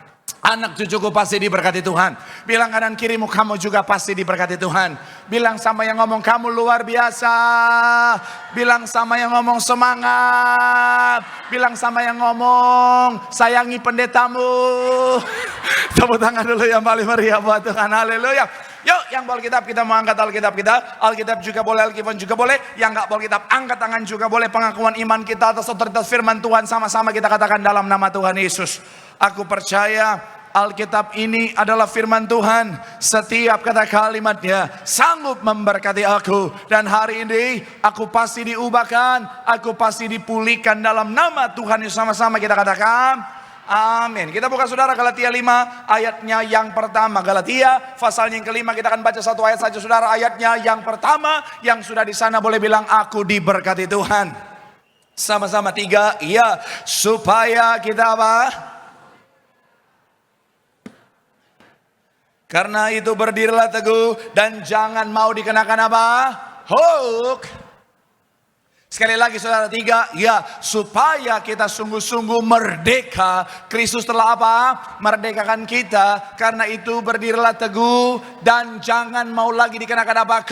S2: Anak cucuku pasti diberkati Tuhan. Bilang kanan kirimu, kamu juga pasti diberkati Tuhan. Bilang sama yang ngomong, kamu luar biasa. Bilang sama yang ngomong, semangat. Bilang sama yang ngomong, sayangi pendetamu. Tepuk tangan dulu yang paling meriah buat Tuhan. Haleluya. Yuk, yang bawa Alkitab kita mau angkat Alkitab kita. Alkitab juga boleh, Alkitab juga boleh. Yang nggak bawa Alkitab, angkat tangan juga boleh. Pengakuan iman kita atas otoritas firman Tuhan. Sama-sama kita katakan dalam nama Tuhan Yesus. Aku percaya Alkitab ini adalah firman Tuhan. Setiap kata kalimatnya sanggup memberkati aku. Dan hari ini aku pasti diubahkan. Aku pasti dipulihkan dalam nama Tuhan Yesus. Sama-sama kita katakan amin. Kita buka saudara Galatia 5 ayatnya yang pertama. Galatia pasalnya yang kelima, kita akan baca satu ayat saja saudara. Ayatnya yang pertama, yang sudah di sana boleh bilang aku diberkati Tuhan. Sama-sama 3, iya. Supaya kita apa? Karena itu berdirilah teguh dan jangan mau dikenakan apa? Hook. Sekali lagi saudara 3, ya, supaya kita sungguh-sungguh merdeka. Kristus telah apa? Merdekakan kita. Karena itu berdirilah teguh dan jangan mau lagi dikenakan apa?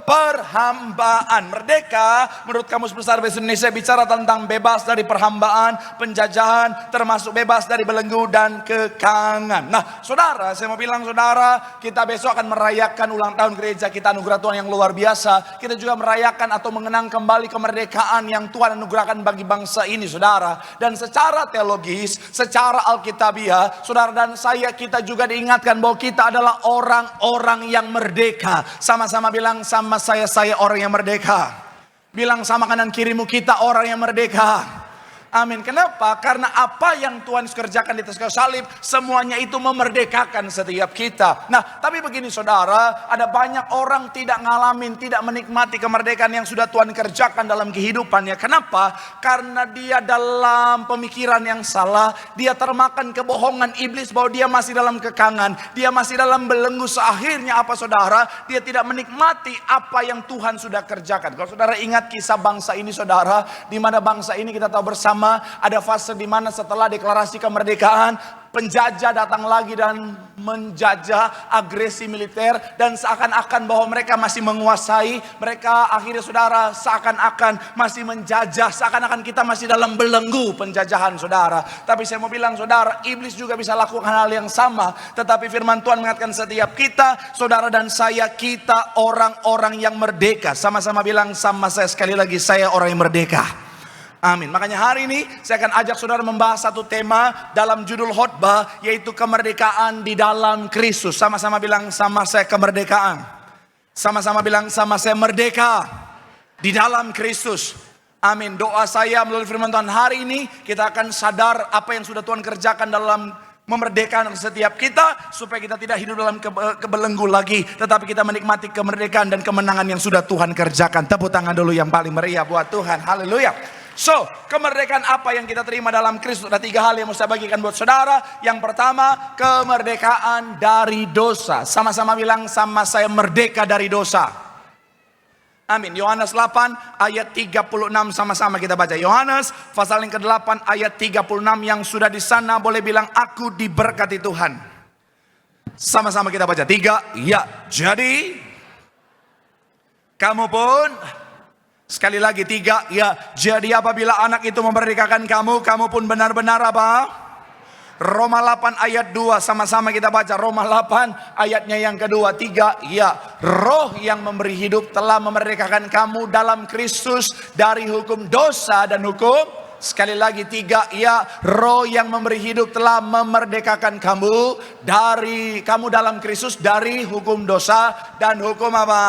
S2: Perhambaan. Merdeka menurut Kamus Besar Bahasa Indonesia bicara tentang bebas dari perhambaan, penjajahan, termasuk bebas dari belenggu dan kekangan. Nah saudara, saya mau bilang saudara, kita besok akan merayakan ulang tahun gereja kita, anugerah Tuhan yang luar biasa. Kita juga merayakan atau mengenang kembali kemerdekaan yang Tuhan anugerahkan bagi bangsa ini saudara. Dan secara teologis, secara alkitabiah, saudara dan saya, kita juga diingatkan bahwa kita adalah orang-orang yang merdeka. Sama-sama bilang sama saya orang yang merdeka. Bilang sama kanan kirimu, kita orang yang merdeka. Amin. Kenapa? Karena apa yang Tuhan kerjakan di atas kayu salib, semuanya itu memerdekakan setiap kita. Nah, tapi begini saudara, ada banyak orang tidak ngalamin, tidak menikmati kemerdekaan yang sudah Tuhan kerjakan dalam kehidupannya. Kenapa? Karena dia dalam pemikiran yang salah, dia termakan kebohongan iblis bahwa dia masih dalam kekangan, dia masih dalam belenggu. Akhirnya apa saudara? Dia tidak menikmati apa yang Tuhan sudah kerjakan. Kalau saudara ingat kisah bangsa ini saudara, di mana bangsa ini kita tahu bersama ada fase di mana setelah deklarasi kemerdekaan, penjajah datang lagi dan menjajah, agresi militer, dan seakan-akan bahwa mereka masih menguasai. Mereka akhirnya saudara seakan-akan masih menjajah, seakan-akan kita masih dalam belenggu penjajahan saudara. Tapi saya mau bilang saudara, iblis juga bisa lakukan hal yang sama. Tetapi firman Tuhan mengatakan setiap kita, saudara dan saya, kita orang-orang yang merdeka. Sama-sama bilang sama saya sekali lagi, saya orang yang merdeka. Amin. Makanya hari ini saya akan ajak saudara membahas satu tema dalam judul khotbah, yaitu kemerdekaan di dalam Kristus. Sama-sama bilang sama saya kemerdekaan. Sama-sama bilang sama saya merdeka di dalam Kristus.
S1: Amin. Doa saya melalui firman Tuhan hari ini, kita akan sadar apa yang sudah Tuhan kerjakan dalam memerdekakan setiap kita, supaya kita tidak hidup dalam kebelenggu lagi, tetapi kita menikmati kemerdekaan dan kemenangan yang sudah Tuhan kerjakan. Tepuk tangan dulu yang paling meriah buat Tuhan. Haleluya. So, kemerdekaan apa yang kita terima dalam Kristus? Ada 3 hal yang mau saya bagikan buat saudara. Yang pertama, kemerdekaan dari dosa. Sama-sama bilang, sama saya merdeka dari dosa. Amin. Yohanes 8 ayat 36 sama-sama kita baca. Yohanes pasal yang ke-8 ayat 36, yang sudah di sana boleh bilang aku diberkati Tuhan. Sama-sama kita baca. 3. Ya, jadi kamu pun, sekali lagi 3. Ya, jadi apabila anak itu memerdekakan kamu, kamu pun benar-benar apa? Roma 8 ayat 2, sama-sama kita baca. Roma 8 ayatnya yang kedua. 3, ya, roh yang memberi hidup telah memerdekakan kamu dalam Kristus dari hukum dosa dan hukum. Sekali lagi 3, ya, roh yang memberi hidup telah memerdekakan kamu dalam Kristus dari hukum dosa dan hukum apa?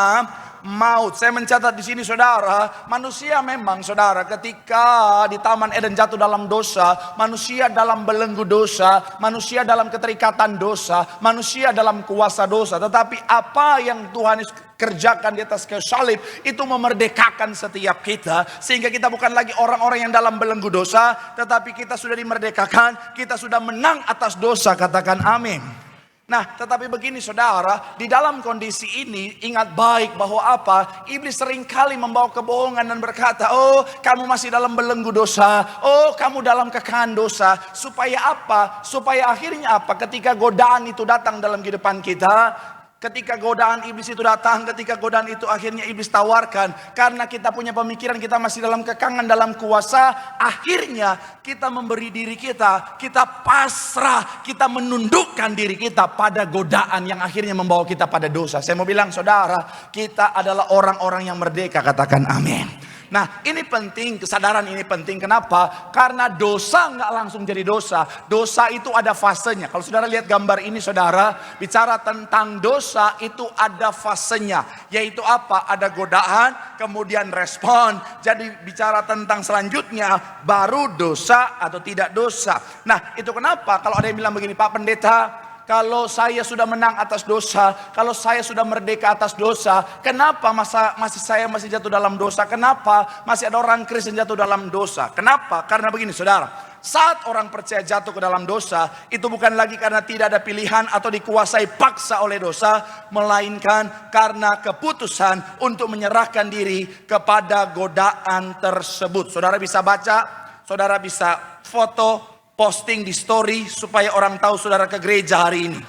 S1: Maut. Saya mencatat di sini saudara, manusia memang saudara ketika di Taman Eden jatuh dalam dosa, manusia dalam belenggu dosa, manusia dalam keterikatan dosa, manusia dalam kuasa dosa. Tetapi apa yang Tuhan Yesus kerjakan di atas kayu salib itu memerdekakan setiap kita, sehingga kita bukan lagi orang-orang yang dalam belenggu dosa, tetapi kita sudah dimerdekakan, kita sudah menang atas dosa. Katakan amin. Nah, tetapi begini saudara, di dalam kondisi ini ingat baik bahwa apa? Iblis seringkali membawa kebohongan dan berkata, oh kamu masih dalam belenggu dosa, oh kamu dalam kekayaan dosa. Supaya apa? Supaya akhirnya apa? Ketika godaan itu datang dalam kehidupan kita, ketika godaan iblis itu datang, ketika godaan itu akhirnya iblis tawarkan, karena kita punya pemikiran kita masih dalam kekangan, dalam kuasa, akhirnya kita memberi diri kita pasrah, kita menundukkan diri kita pada godaan yang akhirnya membawa kita pada dosa. Saya mau bilang saudara, kita adalah orang-orang yang merdeka. Katakan amin. Nah, ini penting, kesadaran ini penting. Kenapa? Karena dosa nggak langsung jadi dosa. Dosa itu ada fasenya. Kalau saudara lihat gambar ini saudara, bicara tentang dosa itu ada fasenya. Yaitu apa? Ada godaan, kemudian respon. Jadi bicara tentang selanjutnya, baru dosa atau tidak dosa. Nah, itu kenapa? Kalau ada yang bilang begini, Pak Pendeta, kalau saya sudah menang atas dosa, kalau saya sudah merdeka atas dosa, kenapa saya masih jatuh dalam dosa? Kenapa masih ada orang Kristen jatuh dalam dosa? Kenapa? Karena begini saudara, saat orang percaya jatuh ke dalam dosa, itu bukan lagi karena tidak ada pilihan atau dikuasai paksa oleh dosa, melainkan karena keputusan untuk menyerahkan diri kepada godaan tersebut. Saudara bisa baca, saudara bisa foto, posting di story supaya orang tahu saudara ke gereja hari ini.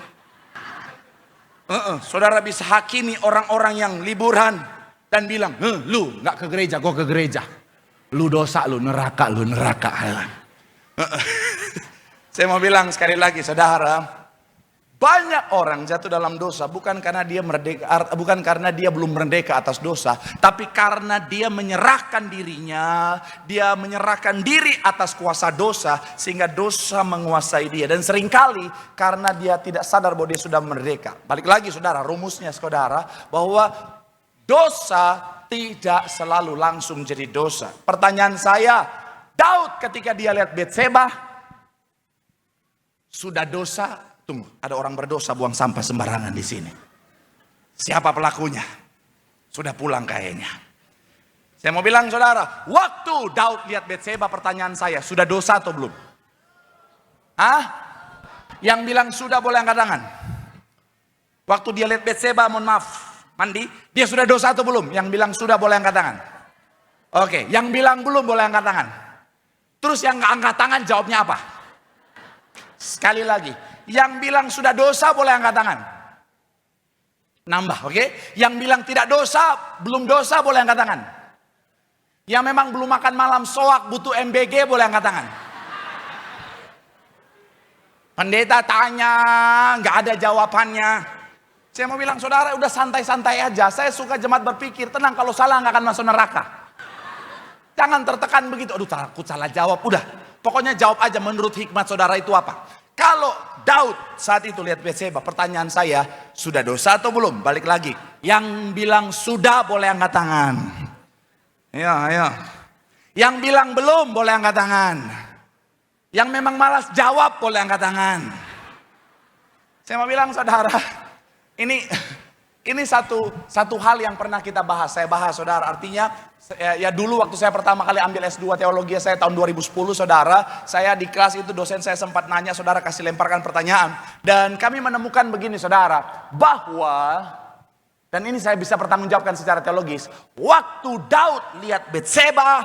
S1: Saudara bisa hakimi orang-orang yang liburan dan bilang, lu nggak ke gereja, gue ke gereja. Lu dosa, lu neraka. Saya mau bilang sekali lagi saudara, banyak orang jatuh dalam dosa bukan karena dia merdeka, bukan karena dia belum merdeka atas dosa, tapi karena dia menyerahkan dirinya, dia menyerahkan diri atas kuasa dosa sehingga dosa menguasai dia. Dan seringkali karena dia tidak sadar bahwa dia sudah merdeka. Balik lagi saudara, rumusnya saudara, bahwa dosa tidak selalu langsung jadi dosa. Pertanyaan saya, Daud ketika dia lihat Betseba sudah dosa. Tunggu, ada orang berdosa buang sampah sembarangan di sini. Siapa pelakunya? Sudah pulang kayaknya. Saya mau bilang saudara, waktu Daud lihat Betseba, pertanyaan saya, sudah dosa atau belum? Yang bilang sudah boleh angkat tangan. Waktu dia lihat Betseba, mohon maaf, mandi, dia sudah dosa atau belum? Yang bilang sudah boleh angkat tangan. Oke, yang bilang belum boleh angkat tangan. Terus yang nggak angkat tangan jawabnya apa? Sekali lagi, yang bilang sudah dosa boleh angkat tangan. Nambah, oke? Yang bilang tidak dosa, belum dosa boleh angkat tangan. Yang memang belum makan malam soak, butuh MBG boleh angkat tangan. Pendeta tanya, nggak ada jawabannya. Saya mau bilang saudara, udah santai-santai aja. Saya suka jemaat berpikir, tenang, kalau salah nggak akan masuk neraka. Jangan tertekan begitu. Aduh, takut salah jawab. Udah, pokoknya jawab aja menurut hikmat saudara itu apa. Kalau Daud saat itu lihat Betseba, pertanyaan saya, sudah dosa atau belum? Balik lagi, yang bilang sudah boleh angkat tangan. Ya.
S6: Yang bilang belum boleh angkat tangan. Yang memang malas jawab boleh angkat tangan. Saya mau bilang saudara, ini satu hal yang pernah kita bahas. Saya bahas saudara, artinya ya dulu waktu saya pertama kali ambil S2 teologi saya tahun 2010 saudara. Saya di kelas itu dosen saya sempat nanya, saudara kasih lemparkan pertanyaan. Dan kami menemukan begini saudara, bahwa, dan ini saya bisa pertanggungjawabkan secara teologis. Waktu Daud lihat Betseba,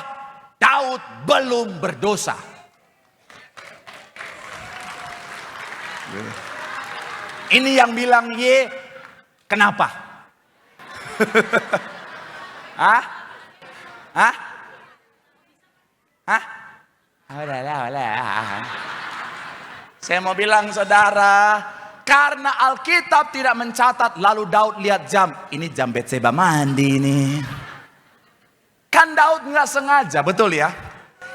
S6: Daud belum berdosa. Ini yang bilang ye, kenapa? Hah? Hah? Hah? Saya mau bilang saudara, karena Alkitab tidak mencatat, lalu Daud lihat jam. Ini jam Betseba mandi nih. Kan Daud nggak sengaja, betul ya?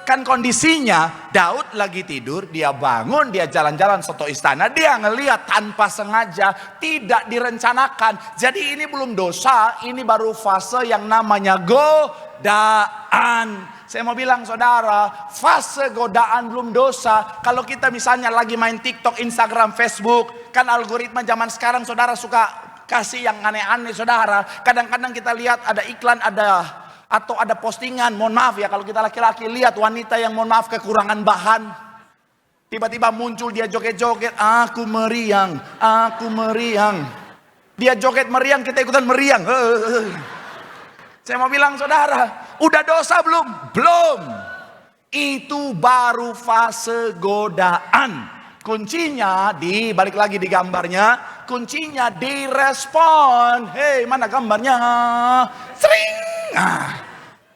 S6: Kan kondisinya Daud lagi tidur, dia bangun, dia jalan-jalan soto istana, dia ngelihat tanpa sengaja, tidak direncanakan. Jadi ini belum dosa, ini baru fase yang namanya godaan. Saya mau bilang saudara, fase godaan belum dosa. Kalau kita misalnya lagi main TikTok, Instagram, Facebook, kan algoritma zaman sekarang saudara suka kasih yang aneh-aneh saudara. Kadang-kadang kita lihat ada iklan, atau ada postingan, mohon maaf ya kalau kita laki-laki lihat wanita yang mohon maaf kekurangan bahan. Tiba-tiba muncul dia joget-joget, aku meriang, aku meriang. Dia joget meriang, kita ikutan meriang. Saya mau bilang saudara, udah dosa belum? Belum. Itu baru fase godaan. Kuncinya balik lagi di gambarnya, kuncinya direspon. Hei, mana gambarnya? Sering.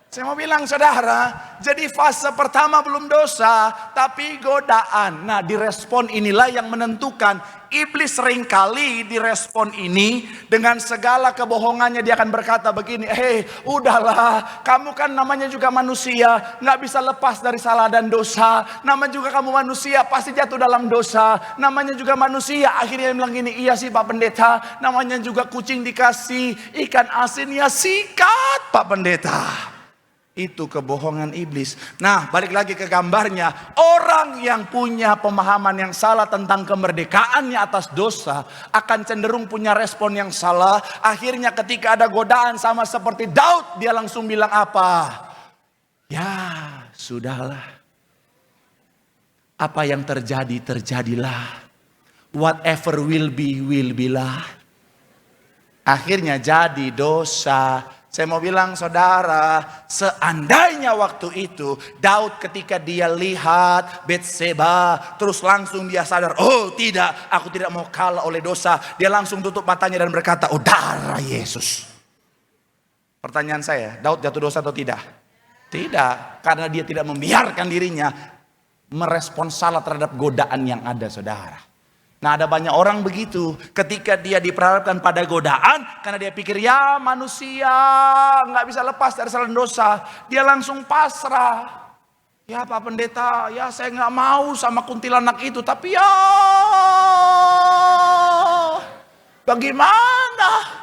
S6: Saya mau bilang saudara, jadi fase pertama belum dosa, tapi godaan. Nah, direspon inilah yang menentukan. Iblis seringkali direspon ini dengan segala kebohongannya, dia akan berkata begini, udahlah, kamu kan namanya juga manusia, nggak bisa lepas dari salah dan dosa. Namanya juga kamu manusia, pasti jatuh dalam dosa. Namanya juga manusia. Akhirnya dia bilang gini, iya sih Pak Pendeta, namanya juga kucing dikasih ikan asin, ya sikat Pak Pendeta. Itu kebohongan iblis. Nah, balik lagi ke gambarnya. Orang yang punya pemahaman yang salah tentang kemerdekaannya atas dosa akan cenderung punya respon yang salah. Akhirnya ketika ada godaan sama seperti Daud, dia langsung bilang apa? Ya, sudahlah. Apa yang terjadi, terjadilah. Whatever will be lah. Akhirnya jadi dosa. Saya mau bilang saudara, seandainya waktu itu Daud ketika dia lihat Betseba, terus langsung dia sadar, oh tidak, aku tidak mau kalah oleh dosa. Dia langsung tutup matanya dan berkata, oh darah Yesus. Pertanyaan saya, Daud jatuh dosa atau tidak? Tidak, karena dia tidak membiarkan dirinya merespon salah terhadap godaan yang ada saudara. Nah, ada banyak orang begitu, ketika dia diperhadapkan pada godaan, karena dia pikir ya manusia nggak bisa lepas dari salah dosa, dia langsung pasrah. Ya Pak Pendeta, ya saya nggak mau sama kuntilanak itu, tapi ya bagaimana?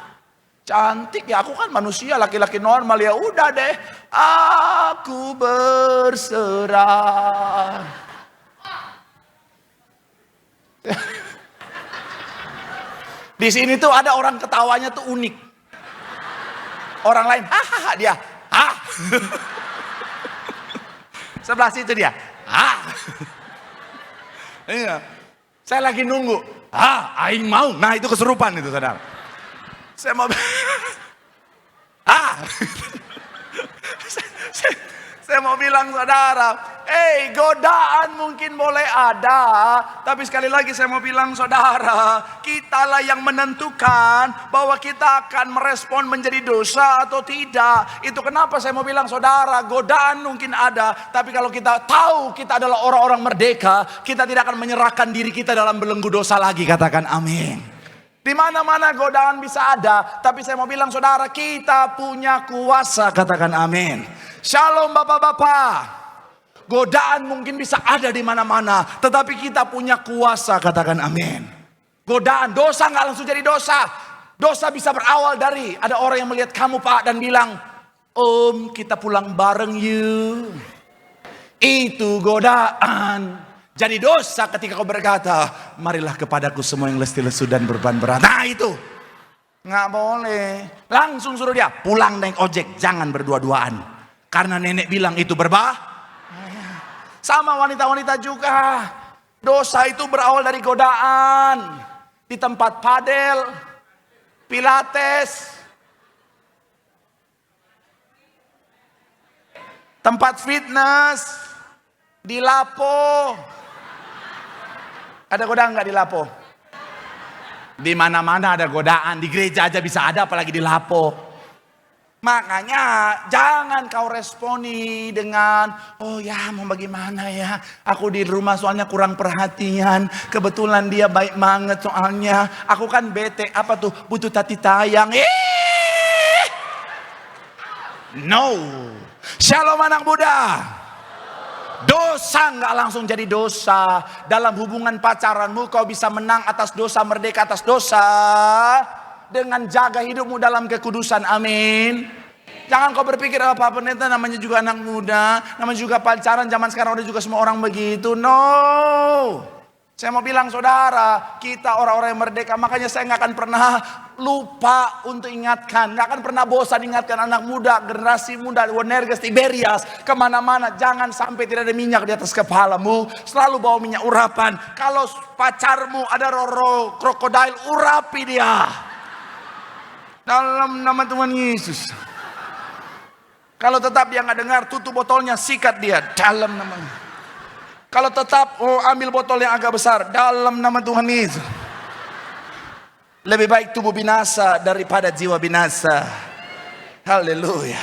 S6: Cantik ya, aku kan manusia, laki-laki normal, ya udah deh, aku berserah. Di sini tuh ada orang ketawanya tuh unik. Orang lain, hahaha, dia, sebelah situ dia, Iya. Saya lagi nunggu, aing mau. Nah itu kesurupan itu saudara. Saya mau, saya mau bilang saudara, godaan mungkin boleh ada, tapi sekali lagi saya mau bilang saudara, kitalah yang menentukan bahwa kita akan merespon menjadi dosa atau tidak. Itu kenapa saya mau bilang saudara, godaan mungkin ada, tapi kalau kita tahu kita adalah orang-orang merdeka, kita tidak akan menyerahkan diri kita dalam belenggu dosa lagi. Katakan amin. Di mana-mana godaan bisa ada, tapi saya mau bilang saudara, kita punya kuasa. Katakan amin. Shalom Bapak-bapak. Godaan mungkin bisa ada di mana-mana, tetapi kita punya kuasa. Katakan amin. Godaan, dosa nggak langsung jadi dosa. Dosa bisa berawal dari ada orang yang melihat kamu Pak dan bilang, Om, kita pulang bareng yuk. Itu godaan. Jadi dosa ketika kau berkata, marilah kepadaku semua yang letih lesu dan beban berat. Nah itu. Nggak boleh. Langsung suruh dia pulang naik ojek. Jangan berdua-duaan. Karena nenek bilang itu sama wanita-wanita juga. Dosa itu berawal dari godaan. Di tempat padel, pilates, tempat fitness, di Lapo. Ada godaan nggak di Lapo? Di mana-mana ada godaan. Di gereja aja bisa ada, apalagi di Lapo. Makanya jangan kau responi dengan, oh ya mau bagaimana ya. Aku di rumah soalnya kurang perhatian. Kebetulan dia baik banget soalnya. Aku kan bete, apa tuh, butuh tati tayang. No. Shalom anak muda. Dosa nggak langsung jadi dosa. Dalam hubungan pacaranmu kau bisa menang atas dosa, merdeka atas dosa, dengan jaga hidupmu dalam kekudusan. Amin. Jangan kau berpikir apa pendeta namanya juga anak muda, namanya juga pacaran, zaman sekarang udah juga semua orang begitu. No. Saya mau bilang saudara, kita orang-orang yang merdeka, makanya saya nggak akan pernah lupa untuk ingatkan, nggak akan pernah bosan ingatkan anak muda, generasi muda, Wonerges, Tiberias, kemana-mana, jangan sampai tidak ada minyak di atas kepalamu, selalu bawa minyak urapan. Kalau pacarmu ada roro krokodil, urapi dia dalam nama Tuhan Yesus. Kalau tetap dia nggak dengar, tutup botolnya, sikat dia dalam nama. Kalau tetap ambil botol yang agak besar, dalam nama Tuhan Yesus. Lebih baik tubuh binasa daripada jiwa binasa. Haleluya.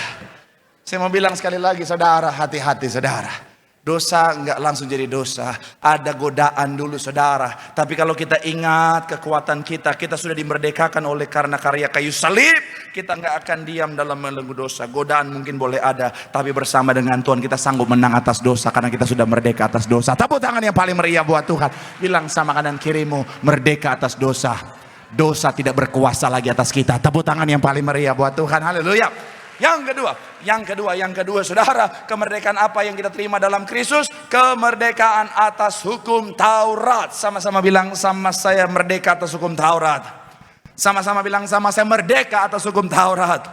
S6: Saya mau bilang sekali lagi saudara, hati-hati saudara. Dosa enggak langsung jadi dosa. Ada godaan dulu saudara. Tapi kalau kita ingat kekuatan kita, kita sudah dimerdekakan oleh karena karya kayu salib. Kita enggak akan diam dalam melenggu dosa. Godaan mungkin boleh ada, tapi bersama dengan Tuhan kita sanggup menang atas dosa. Karena kita sudah merdeka atas dosa. Tepuk tangan yang paling meriah buat Tuhan. Bilang sama kanan kirimu, merdeka atas dosa. Dosa tidak berkuasa lagi atas kita. Tepuk tangan yang paling meriah buat Tuhan. Haleluya. Yang kedua saudara, kemerdekaan apa yang kita terima dalam Kristus? Kemerdekaan atas hukum Taurat. Sama-sama bilang sama saya, merdeka atas hukum Taurat. Sama-sama bilang sama saya, merdeka atas hukum Taurat.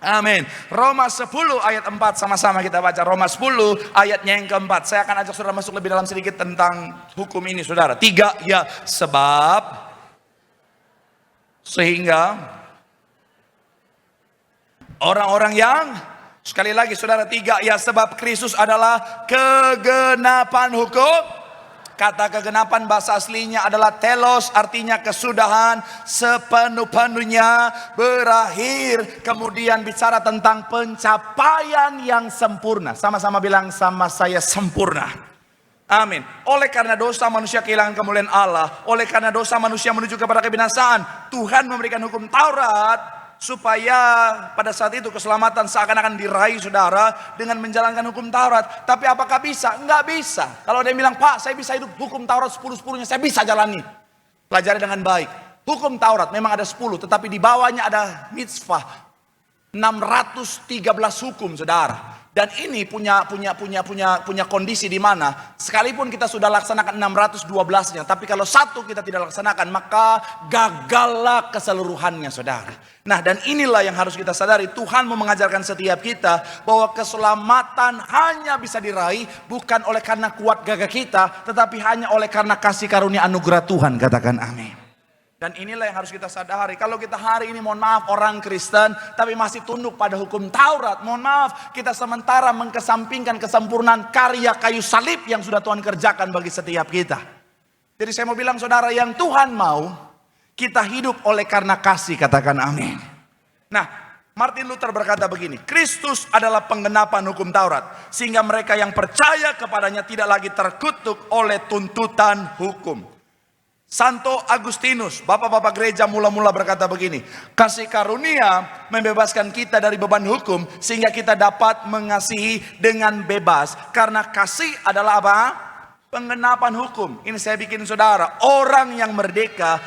S6: Amin. Roma 10 ayat 4, sama-sama kita baca Roma 10 ayatnya yang keempat. Saya akan ajak saudara masuk lebih dalam sedikit tentang hukum ini saudara. 3, ya sebab sehingga orang-orang yang, sekali lagi saudara, 3, ya sebab Kristus adalah kegenapan hukum. Kata kegenapan bahasa aslinya adalah telos, artinya kesudahan, sepenuh-penuhnya berakhir. Kemudian bicara tentang pencapaian yang sempurna. Sama-sama bilang sama saya, sempurna. Amin. Oleh karena dosa manusia kehilangan kemuliaan Allah, oleh karena dosa manusia menuju kepada kebinasaan, Tuhan memberikan hukum Taurat supaya pada saat itu keselamatan seakan-akan diraih saudara dengan menjalankan hukum Taurat. Tapi apakah bisa? Enggak bisa. Kalau dia bilang, Pak saya bisa hidup hukum Taurat 10-10-nya, saya bisa jalani. Pelajari dengan baik. Hukum Taurat memang ada 10, tetapi di bawahnya ada mitzvah 613 hukum saudara. Dan ini punya kondisi di mana sekalipun kita sudah laksanakan 612-nya, tapi kalau satu kita tidak laksanakan, maka gagallah keseluruhannya saudara. Nah, dan inilah yang harus kita sadari. Tuhan mau mengajarkan setiap kita bahwa keselamatan hanya bisa diraih bukan oleh karena kuat gagah kita, tetapi hanya oleh karena kasih karunia anugerah Tuhan. Katakan amin. Dan inilah yang harus kita sadari. Kalau kita hari ini mohon maaf orang Kristen tapi masih tunduk pada hukum Taurat, mohon maaf kita sementara mengkesampingkan kesempurnaan karya kayu salib yang sudah Tuhan kerjakan bagi setiap kita. Jadi saya mau bilang saudara, yang Tuhan mau kita hidup oleh karena kasih. Katakan amin. Nah, Martin Luther berkata begini, Kristus adalah penggenapan hukum Taurat, sehingga mereka yang percaya kepadanya tidak lagi terkutuk oleh tuntutan hukum. Santo Agustinus, bapak-bapak gereja mula-mula berkata begini, kasih karunia membebaskan kita dari beban hukum sehingga kita dapat mengasihi dengan bebas. Karena kasih adalah apa? Penggenapan hukum. Ini saya bikin saudara, orang yang merdeka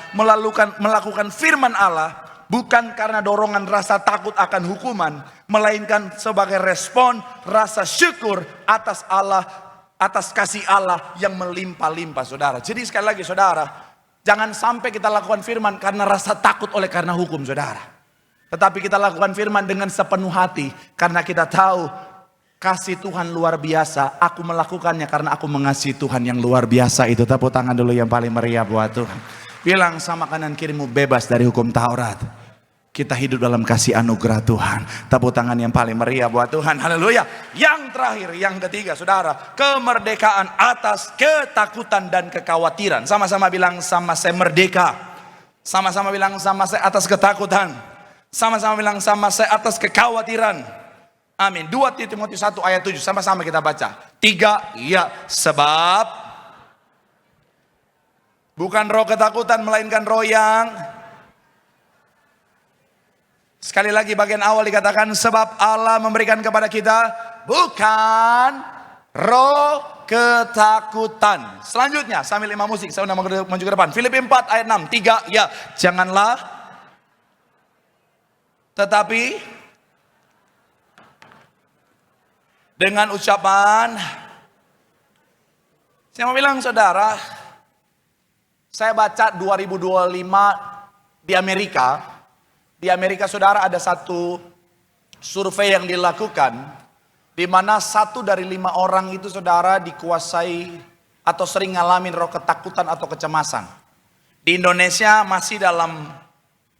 S6: melakukan firman Allah, bukan karena dorongan rasa takut akan hukuman, melainkan sebagai respon rasa syukur atas Allah, atas kasih Allah yang melimpah-limpah, saudara. Jadi sekali lagi, saudara, jangan sampai kita lakukan firman karena rasa takut oleh karena hukum, saudara. Tetapi kita lakukan firman dengan sepenuh hati karena kita tahu kasih Tuhan luar biasa. Aku melakukannya karena aku mengasihi Tuhan yang luar biasa itu. Tepuk tangan dulu yang paling meriah buat Tuhan. Bilang sama kanan kirimu, bebas dari hukum Taurat. Kita hidup dalam kasih anugerah Tuhan. Tepuk tangan yang paling meriah buat Tuhan. Haleluya. Yang terakhir, yang ketiga, saudara, kemerdekaan atas ketakutan dan kekhawatiran. Sama-sama bilang, sama saya merdeka. Sama-sama bilang, sama saya atas ketakutan. Sama-sama bilang, sama saya atas kekhawatiran. Amin. 2 Timotius 1 ayat 7. Sama-sama kita baca. 3, ya, sebab bukan roh ketakutan, melainkan roh yang... Sekali lagi bagian awal dikatakan, sebab Allah memberikan kepada kita bukan roh ketakutan. Selanjutnya, sambil lima musik, saya mau maju ke depan. Filipi 4 ayat 6. 3, ya, janganlah tetapi dengan ucapan, saya mau bilang saudara, saya baca 2025 di Amerika. Di Amerika, saudara, ada satu survei yang dilakukan, di mana 1 dari 5 orang itu, saudara, dikuasai atau sering ngalamin roh ketakutan atau kecemasan. Di Indonesia masih dalam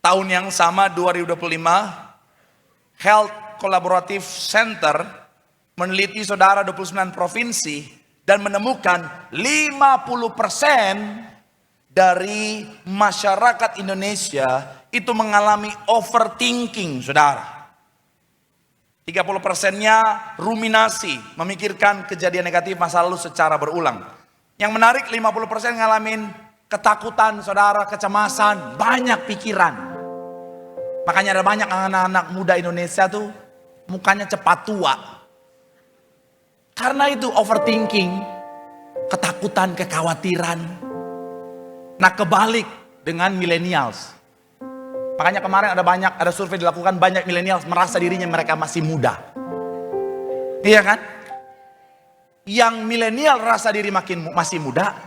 S6: tahun yang sama, 2025, Health Collaborative Center meneliti, saudara, 29 provinsi dan menemukan 50% dari masyarakat Indonesia itu mengalami overthinking, saudara. 30%-nya ruminasi, memikirkan kejadian negatif masa lalu secara berulang. Yang menarik, 50% ngalamin ketakutan, saudara, kecemasan, banyak pikiran. Makanya ada banyak anak-anak muda Indonesia tuh mukanya cepat tua. Karena itu overthinking, ketakutan, kekhawatiran. Nah, kebalik dengan millennials. Makanya kemarin ada survei dilakukan, banyak millennials merasa dirinya mereka masih muda. Iya kan? Yang milenial rasa diri masih muda,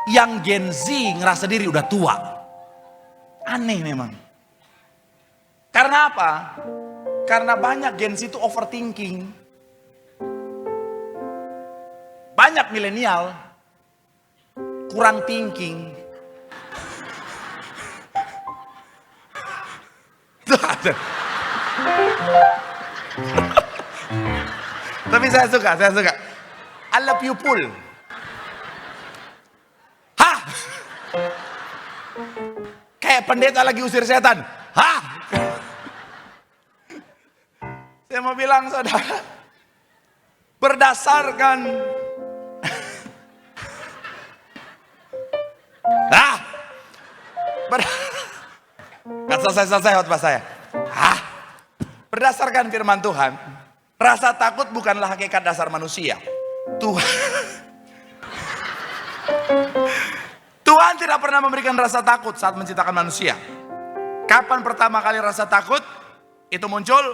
S6: yang Gen Z ngerasa diri udah tua. Aneh memang. Karena apa? Karena banyak Gen Z itu overthinking. Banyak milenial kurang thinking. Tapi saya suka. I love you full. Hah? Kayak pendeta lagi usir setan. Hah? Saya mau bilang, saudara, berdasarkan Gak selesai khotbah saya. Berdasarkan firman Tuhan, rasa takut bukanlah hakikat dasar manusia. Tuhan tidak pernah memberikan rasa takut saat menciptakan manusia. Kapan pertama kali rasa takut itu muncul?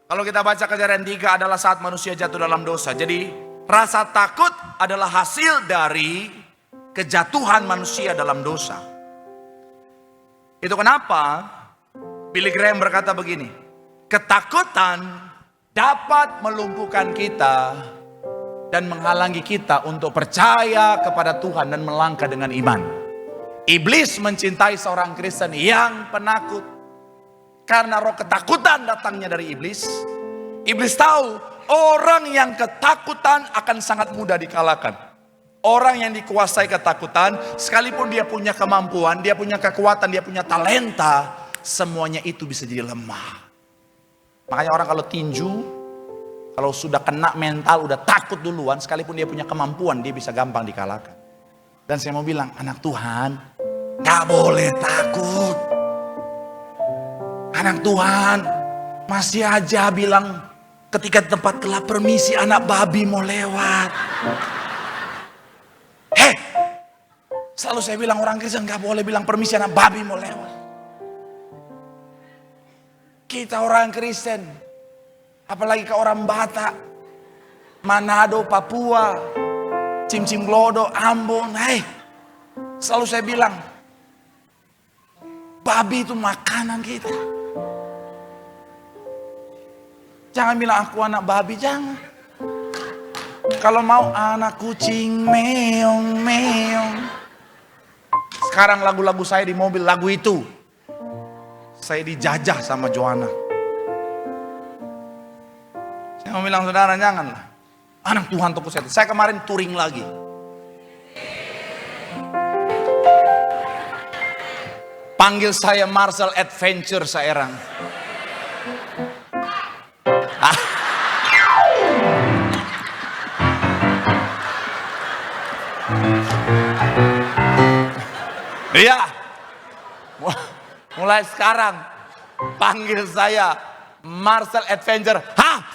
S6: Kalau kita baca Kejadian 3 adalah saat manusia jatuh dalam dosa. Jadi rasa takut adalah hasil dari kejatuhan manusia dalam dosa. Itu kenapa Billy Graham berkata begini, ketakutan dapat melumpuhkan kita dan menghalangi kita untuk percaya kepada Tuhan dan melangkah dengan iman. Iblis mencintai seorang Kristen yang penakut karena roh ketakutan datangnya dari iblis. Iblis tahu orang yang ketakutan akan sangat mudah dikalahkan. Orang yang dikuasai ketakutan, sekalipun dia punya kemampuan, dia punya kekuatan, dia punya talenta, semuanya itu bisa jadi lemah. Makanya orang kalau tinju, kalau sudah kena mental, udah takut duluan, sekalipun dia punya kemampuan, dia bisa gampang dikalahkan. Dan saya mau bilang, anak Tuhan, gak boleh takut. Anak Tuhan, masih aja bilang, ketika di tempat gelap, permisi anak babi mau lewat. Selalu saya bilang orang Kristen gak boleh bilang permisi anak babi mau lewat. Kita orang Kristen, apalagi ke orang Batak, Manado, Papua, Cim-Cim Glodo, Ambon. Hei, selalu saya bilang, babi itu makanan kita. Jangan bilang aku anak babi, jangan. Kalau mau anak kucing meong meong. Sekarang lagu-lagu saya di mobil, lagu itu saya dijajah sama Joanna. Saya mau bilang, saudara janganlah. Anak Tuhan takut setan. Saya kemarin touring lagi. Panggil saya Marcel Adventure Saerang. Iya, mulai sekarang panggil saya Marcel Adventure.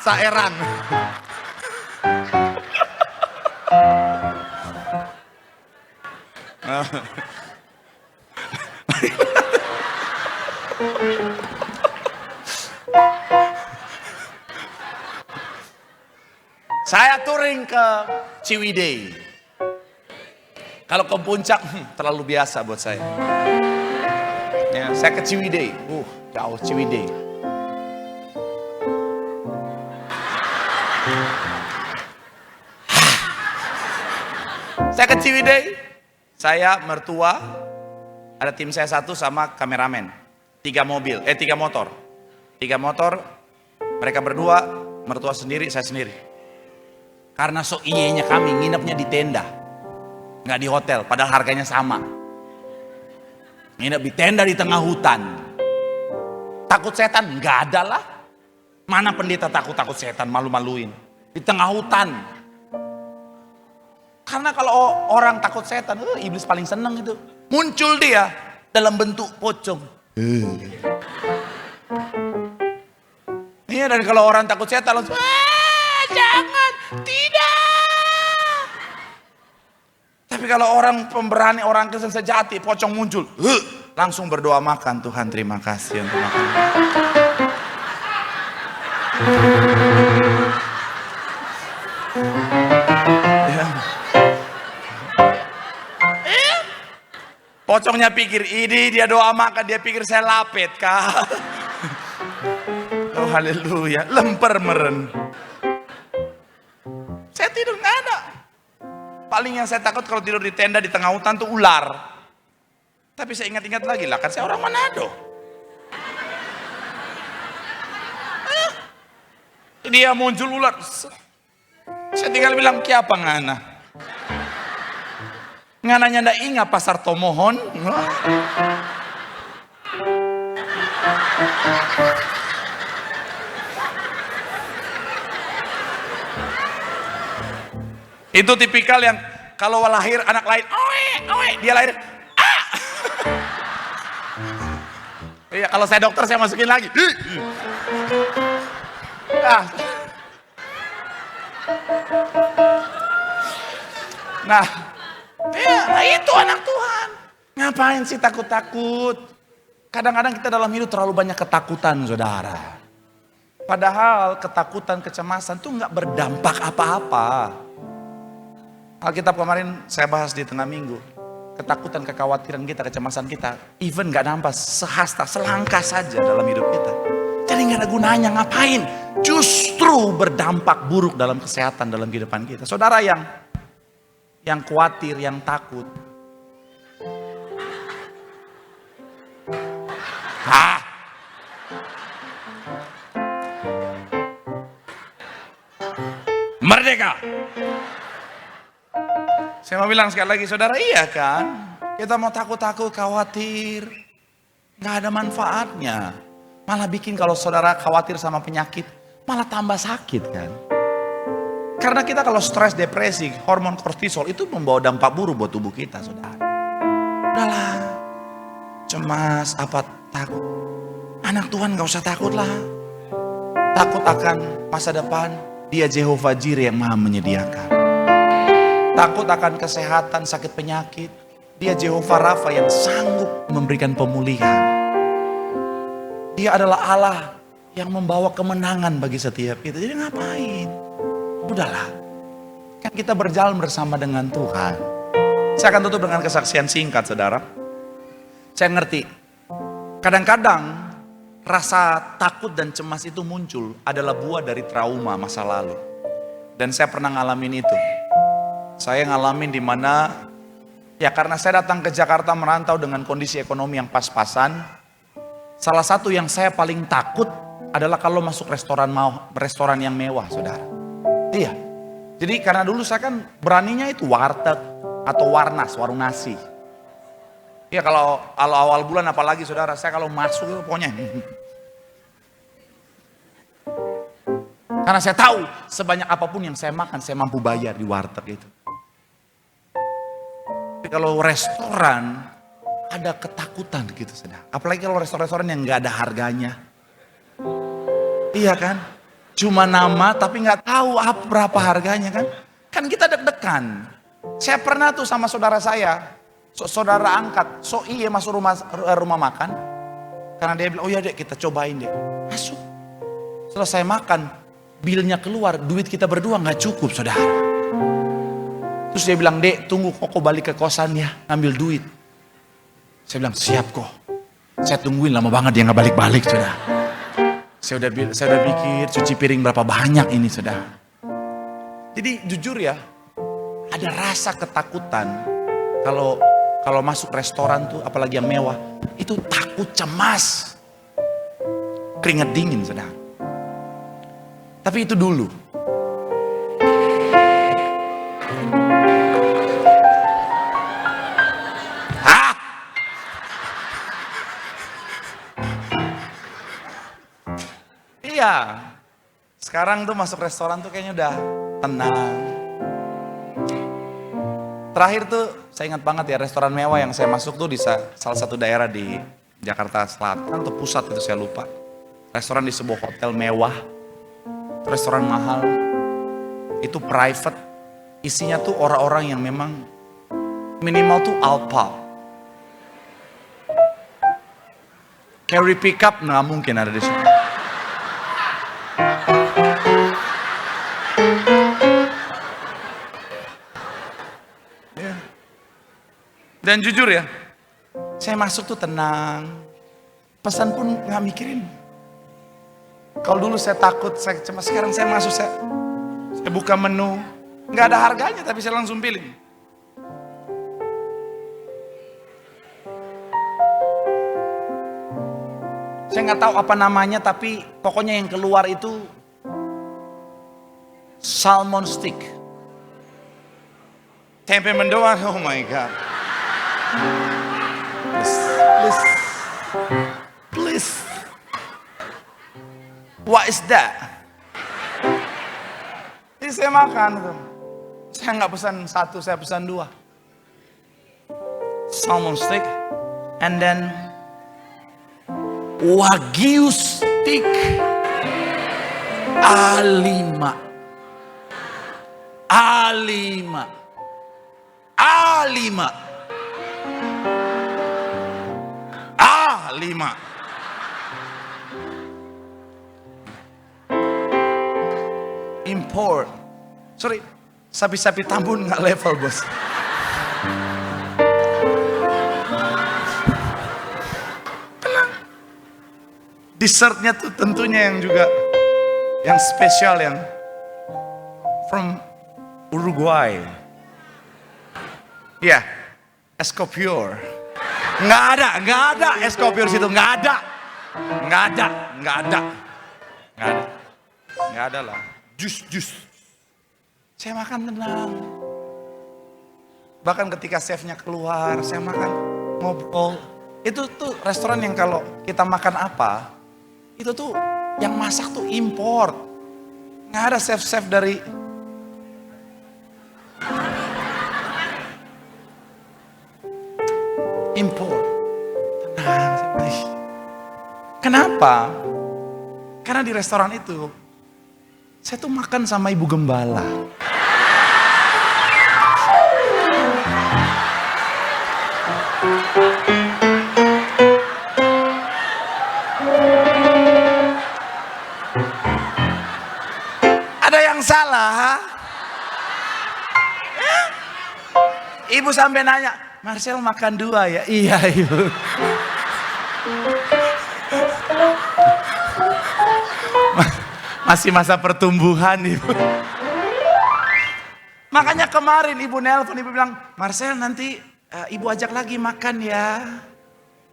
S6: Saerang. Saya touring ke Ciwidey. Kalau ke puncak terlalu biasa buat saya. Ya, saya ke Ciwidey. Jauh Ciwidey. Saya ke Ciwidey. Saya, mertua, ada tim saya satu sama kameramen. 3 motor. 3 motor, mereka berdua, mertua sendiri, saya sendiri. Karena so iyenya kami nginepnya di tenda. Nggak di hotel, padahal harganya sama. Nginep di tenda di tengah hutan. Takut setan? Nggak ada lah. Mana pendeta takut setan, malu-maluin. Di tengah hutan. Karena kalau orang takut setan, iblis paling seneng itu. Muncul dia dalam bentuk pocong. Iya, dan kalau orang takut setan langsung, jangan, tidak. Tapi kalau orang pemberani, orang Kristen sejati, pocong muncul, langsung berdoa makan. Tuhan terima kasih untuk makan. Ya. Pocongnya pikir ini dia doa makan, dia pikir saya lapet kah? Oh haleluya, lemper meren. Saya tidur nggak ada. Paling yang saya takut kalau tidur di tenda di tengah hutan tuh ular. Tapi saya ingat-ingat lagi lah, kan saya orang Manado. Dia muncul ular. Saya tinggal bilang, "Kiapa ngana?" Ngananya ndak ingat pasar Tomohon. Itu tipikal yang kalau lahir anak lain, dia lahir, Iya, kalau saya dokter saya masukin lagi. Nah, itu anak Tuhan. Ngapain sih takut-takut? Kadang-kadang kita dalam hidup terlalu banyak ketakutan, saudara. Padahal ketakutan, kecemasan itu nggak berdampak apa-apa. Alkitab kemarin saya bahas di tengah minggu. Ketakutan, kekhawatiran kita, kecemasan kita, even gak nampak sehasta, selangkah saja dalam hidup kita. Jadi gak ada gunanya, ngapain? Justru berdampak buruk dalam kesehatan, dalam kehidupan kita. Saudara yang khawatir, yang takut. Merdeka! Saya mau bilang sekali lagi, saudara, iya kan? Kita mau takut-takut, khawatir. Nggak ada manfaatnya. Malah bikin kalau saudara khawatir sama penyakit, malah tambah sakit kan? Karena kita kalau stres, depresi, hormon kortisol itu membawa dampak buruk buat tubuh kita, saudara. Udahlah, cemas, apa takut. Anak Tuhan gak usah takut lah. Takut akan masa depan, Dia Jehovah Jireh yang maha menyediakan. Takut akan kesehatan, sakit penyakit, Dia Jehovah Rafa yang sanggup memberikan pemulihan. Dia adalah Allah yang membawa kemenangan bagi setiap kita. Jadi ngapain? Udahlah. Kan kita berjalan bersama dengan Tuhan. Saya akan tutup dengan kesaksian singkat, saudara. Saya ngerti. Kadang-kadang rasa takut dan cemas itu muncul adalah buah dari trauma masa lalu. Dan saya pernah ngalamin itu. Saya ngalamin di mana ya karena saya datang ke Jakarta merantau dengan kondisi ekonomi yang pas-pasan. Salah satu yang saya paling takut adalah kalau masuk restoran yang mewah, saudara. Iya. Jadi karena dulu saya kan beraninya itu warteg atau warung nasi. Iya kalau awal bulan apalagi saudara, saya kalau masuk itu pokoknya. Karena saya tahu sebanyak apapun yang saya makan, saya mampu bayar di warteg itu. Tapi kalau restoran, ada ketakutan gitu saudara. Apalagi kalau restoran yang gak ada harganya. Iya kan? Cuma nama tapi gak tahu berapa harganya kan. Kan kita deg-degan. Saya pernah tuh sama saudara saya. Saudara angkat. Iya masuk rumah makan. Karena dia bilang, oh ya dek kita cobain deh. Masuk. Setelah saya makan. Bilnya keluar. Duit kita berdua gak cukup saudara. Terus dia bilang, dek tunggu kok balik ke kosan ya. Ambil duit. Saya bilang, siap kok. Saya tungguin lama banget dia gak balik-balik saudara. Saya udah pikir cuci piring berapa banyak ini saudara. Jadi jujur ya, ada rasa ketakutan kalau masuk restoran tuh, apalagi yang mewah, itu takut, cemas, keringat dingin saudara. Tapi itu dulu. Iya, sekarang tuh masuk restoran tuh kayaknya udah tenang. Terakhir tuh saya ingat banget ya restoran mewah yang saya masuk tuh di salah satu daerah di Jakarta Selatan atau pusat itu saya lupa. Restoran di sebuah hotel mewah, restoran mahal, itu private, isinya tuh orang-orang yang memang minimal tuh alpha. Carry pickup nggak mungkin ada di situ. Dan jujur ya, saya masuk tuh tenang, pesan pun nggak mikirin. Kalau dulu saya takut, saya cemas, sekarang saya masuk, saya buka menu, nggak ada harganya tapi saya langsung pilih. Saya nggak tahu apa namanya tapi pokoknya yang keluar itu salmon stick, tempe mendoan, oh my god. Please. What is that? Jadi saya makan tuh. Saya nggak pesan satu, saya pesan 2. Salmon steak, and then Wagyu steak A5. Import. Sorry, sapi-sapi Tambun nggak level bos. Dessertnya tuh tentunya yang juga yang spesial yang from Uruguay. Ya, Escoffier. Nggak ada Escoffier situ, nggak ada lah. Jus. Saya makan tenang. Bahkan ketika chefnya keluar, saya makan ngobrol. Itu tuh restoran yang kalau kita makan apa, itu tuh yang masak tuh import. Nggak ada chef-chef dari import. Tenang. Kenapa? Karena di restoran itu saya tuh makan sama ibu gembala. Ada yang salah? Ibu sampai nanya, Marcel makan 2 ya? Iya ibu. Masih masa pertumbuhan ibu. Makanya kemarin ibu nelpon, ibu bilang, Marcel nanti ibu ajak lagi makan ya.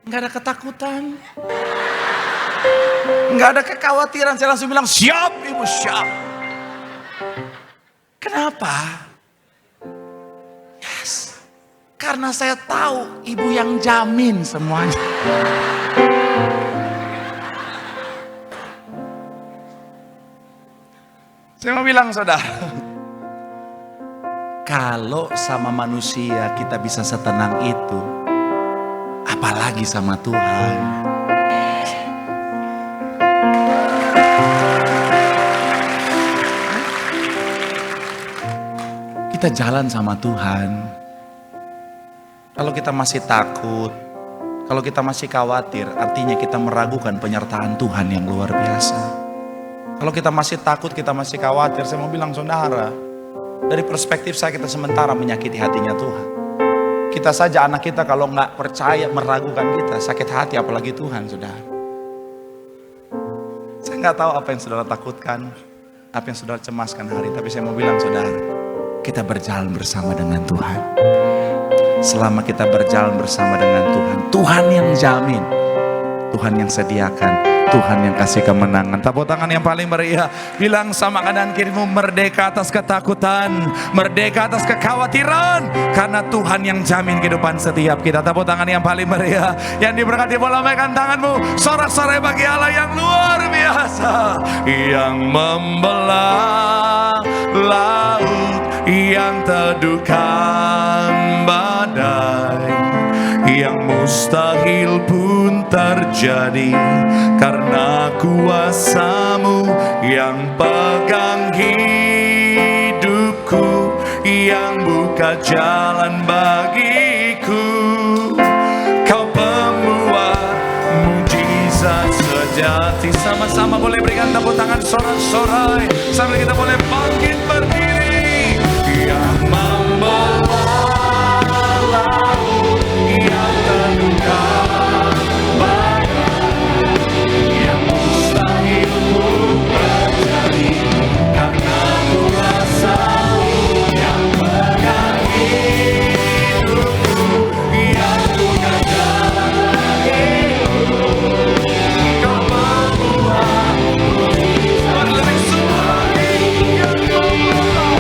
S6: Nggak ada ketakutan. Nggak ada kekhawatiran. Saya langsung bilang, siap ibu, siap. Kenapa? Yes. Karena saya tahu ibu yang jamin semuanya. Saya mau bilang saudara, kalau sama manusia kita bisa setenang itu, apalagi sama Tuhan. Kita jalan sama Tuhan. Kalau kita masih takut, kalau kita masih khawatir, artinya kita meragukan penyertaan Tuhan yang luar biasa. Kalau kita masih takut, kita masih khawatir, saya mau bilang saudara, dari perspektif saya kita sementara menyakiti hatinya Tuhan. Kita saja anak kita kalau nggak percaya, meragukan kita, sakit hati apalagi Tuhan saudara. Saya nggak tahu apa yang saudara takutkan, apa yang saudara cemaskan hari, tapi saya mau bilang saudara, kita berjalan bersama dengan Tuhan. Selama kita berjalan bersama dengan Tuhan, Tuhan yang jamin, Tuhan yang sediakan, Tuhan yang kasih kemenangan. Tepuk tangan yang paling meriah. Bilang sama kanan kirimu, merdeka atas ketakutan, merdeka atas kekhawatiran, karena Tuhan yang jamin kehidupan setiap kita. Tepuk tangan yang paling meriah. Yang diberkati boleh lambaikan tanganmu. Sorak-sorai bagi Allah yang luar biasa, yang membelah laut, yang teduhkan badai, yang mustahil pun terjadi karena kuasa-Mu yang pegang hidupku, yang buka jalan bagiku. Kau pembuat mujizat sejati. Sama-sama boleh berikan tepuk tangan sorak-sorai sambil kita boleh bangkit berdiri. Yang membelah laut, yang teduhkan badai, yang mustahil pun terjadi karena kuasa-Mu yang pegang hidupku, yang buka jalan bagiku. Kau membuat mujizat lebih semua yang membelah,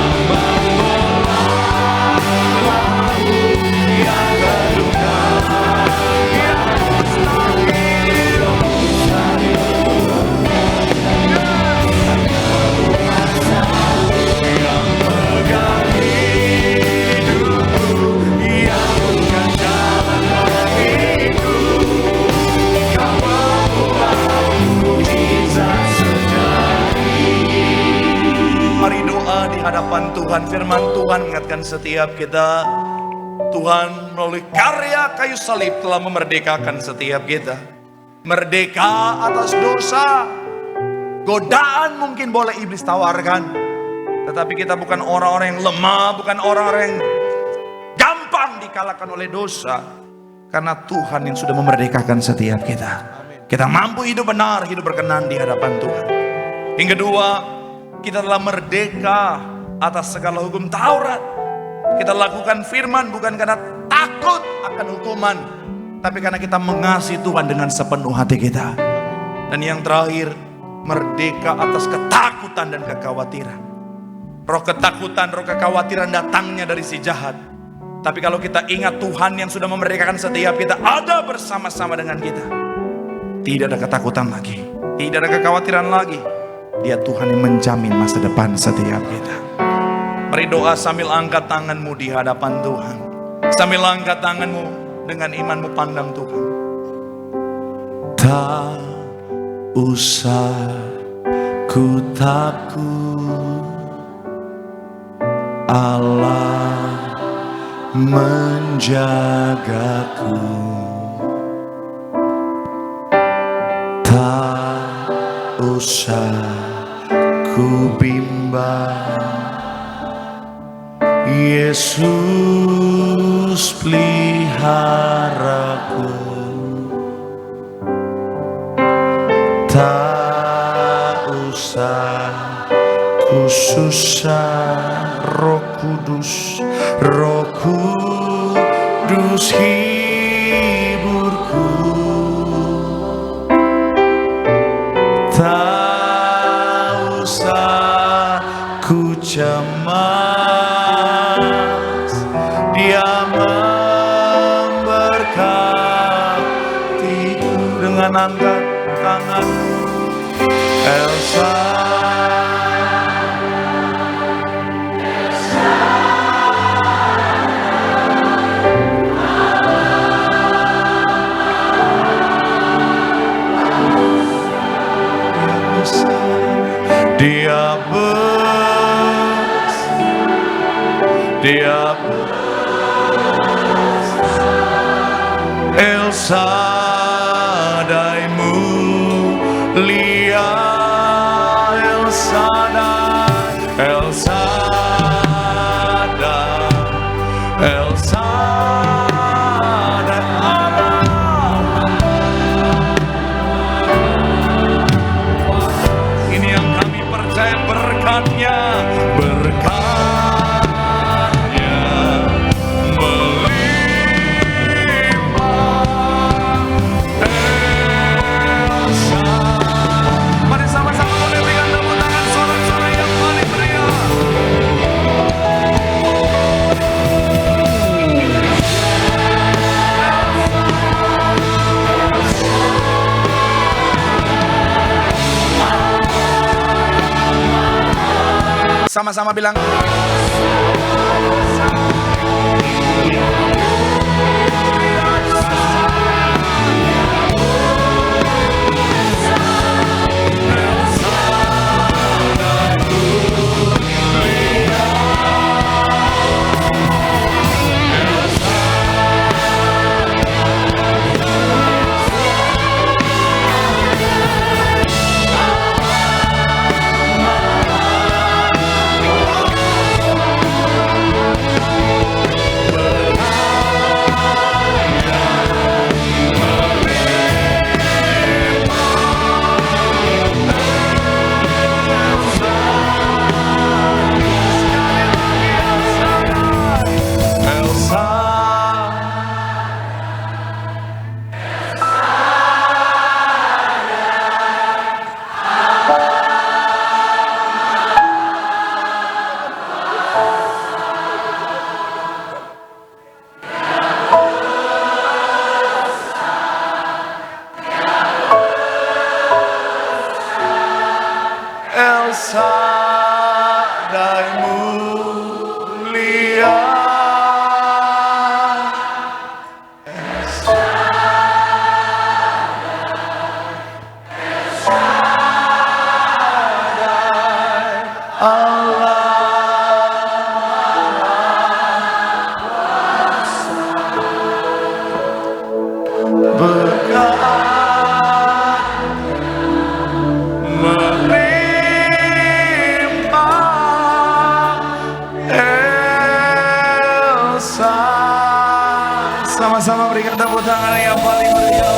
S6: yang membelah laut, yang teduhkan, yang mustahil yang pegang hidupku, yang buka jalan bagiku. Kau membuat mujizat sejati. Mari doa di hadapan Tuhan. Firman Tuhan mengingatkan setiap kita, Tuhan melalui karya kayu salib telah memerdekakan setiap kita. Merdeka atas dosa. Godaan mungkin boleh iblis tawarkan, tetapi kita bukan orang-orang yang lemah, bukan orang-orang yang gampang dikalahkan oleh dosa, karena Tuhan yang sudah memerdekakan setiap kita. Kita mampu hidup benar, hidup berkenan di hadapan Tuhan. Yang kedua, kita telah merdeka atas segala hukum Taurat. Kita lakukan firman bukan karena takut akan hukuman, tapi karena kita mengasihi Tuhan dengan sepenuh hati kita. Dan yang terakhir, merdeka atas ketakutan dan kekhawatiran. Roh ketakutan, roh kekhawatiran datangnya dari si jahat. Tapi kalau kita ingat Tuhan yang sudah memerdekakan setiap kita, ada bersama-sama dengan kita, tidak ada ketakutan lagi, tidak ada kekhawatiran lagi. Dia Tuhan yang menjamin masa depan setiap kita. Mari doa sambil angkat tanganmu di hadapan Tuhan. Sambil angkat tanganmu dengan imanmu pandang Tuhan. Tak usah ku takut, Allah menjagaku. Tak
S2: usah ku bimbang, Yesus peliharaku. Tak usah ku susah, Roh Kudus, Roh Kudus hiburku. Tak usah ku cemas, Dia memberkatiku. Dengan angkat tangan Elsa, Dia Elsa Dai mulia, Elsa Dai, Elsa Dai, Elsa Dai Allah. Ini yang kami percaya, berkatnya, berkatnya
S6: sama-sama bilang Elsa Dai mulia, Elsa Dai Allah berkat sama-sama berikan tepuk tangan yang paling meriah.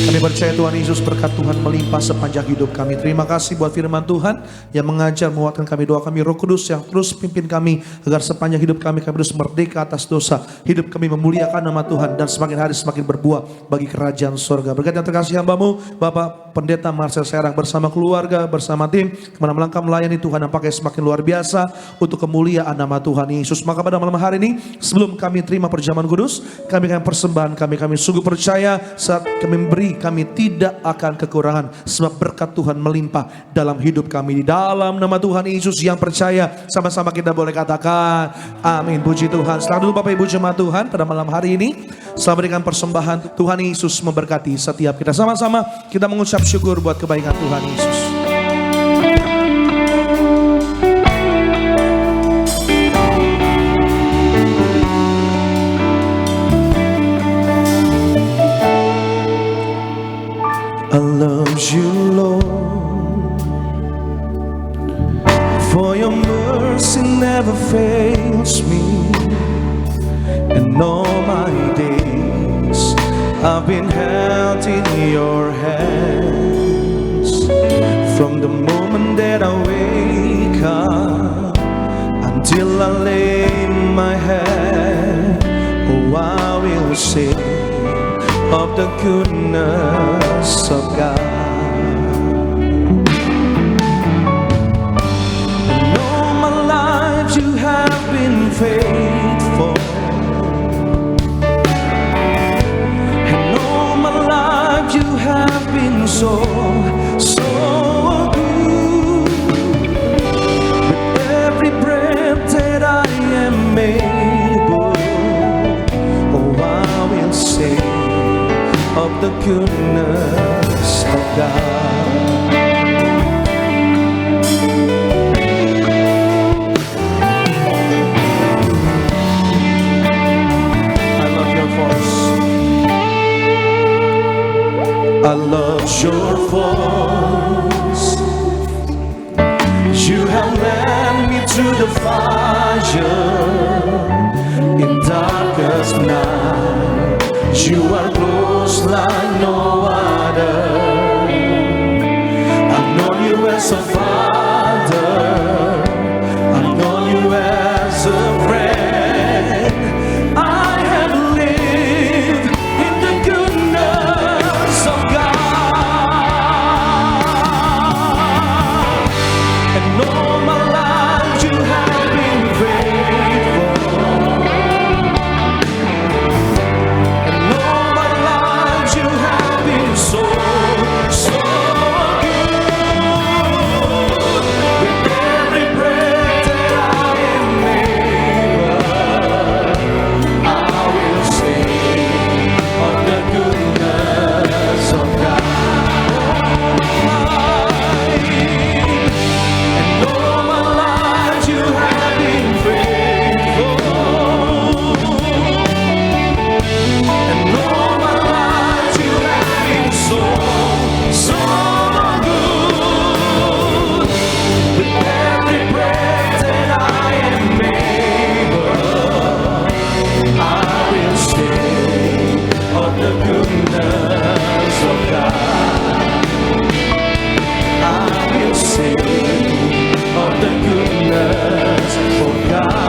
S3: Kami percaya Tuhan Yesus, berkat Tuhan melimpah sepanjang hidup kami. Terima kasih buat firman Tuhan yang mengajar, menguatkan kami. Doa kami Roh Kudus yang terus pimpin kami, agar sepanjang hidup kami terus merdeka atas dosa. Hidup kami memuliakan nama Tuhan, dan semakin hari semakin berbuah bagi kerajaan sorga. Berkat yang terkasih hamba-Mu Bapak Pendeta Marcel Serang bersama keluarga, bersama tim, kemana melangkah melayani Tuhan yang pakai semakin luar biasa untuk kemuliaan nama Tuhan Yesus. Maka pada malam hari ini, sebelum kami terima perjamuan kudus, kami akan persembahan kami sungguh percaya saat kami memberi, kami tidak akan kekurangan, sebab berkat Tuhan melimpah dalam hidup kami. Di dalam nama Tuhan Yesus yang percaya, sama-sama kita boleh katakan amin. Puji Tuhan. Selamat dulu Bapak Ibu jemaat Tuhan pada malam hari ini. Selamat berikan persembahan. Tuhan Yesus memberkati setiap kita. Sama-sama kita mengucap syukur buat kebaikan Tuhan Yesus. I love you, Lord, for your mercy never fails me, and all my days I've been held in your hands. From the moment that I wake up until I lay my head, oh, I will sing of the goodness of God. And all my life you have been faithful, and all my life you have been so good. With every breath that I am able, oh, I will sing of the goodness of God. I love your voice. I love your voice. You have led me through the fire in darkest night. You are close like no other. I've known you as a father, I've known you as a friend. I have lived in the goodness of God, and all my life you have been faithful. So good. With every breath that I am able, I will sing of the goodness of God. And all my life you have been faithful, and all my life you have been so good. With every breath that I am able, I will sing of the goodness of God. I will sing of the goodness of God.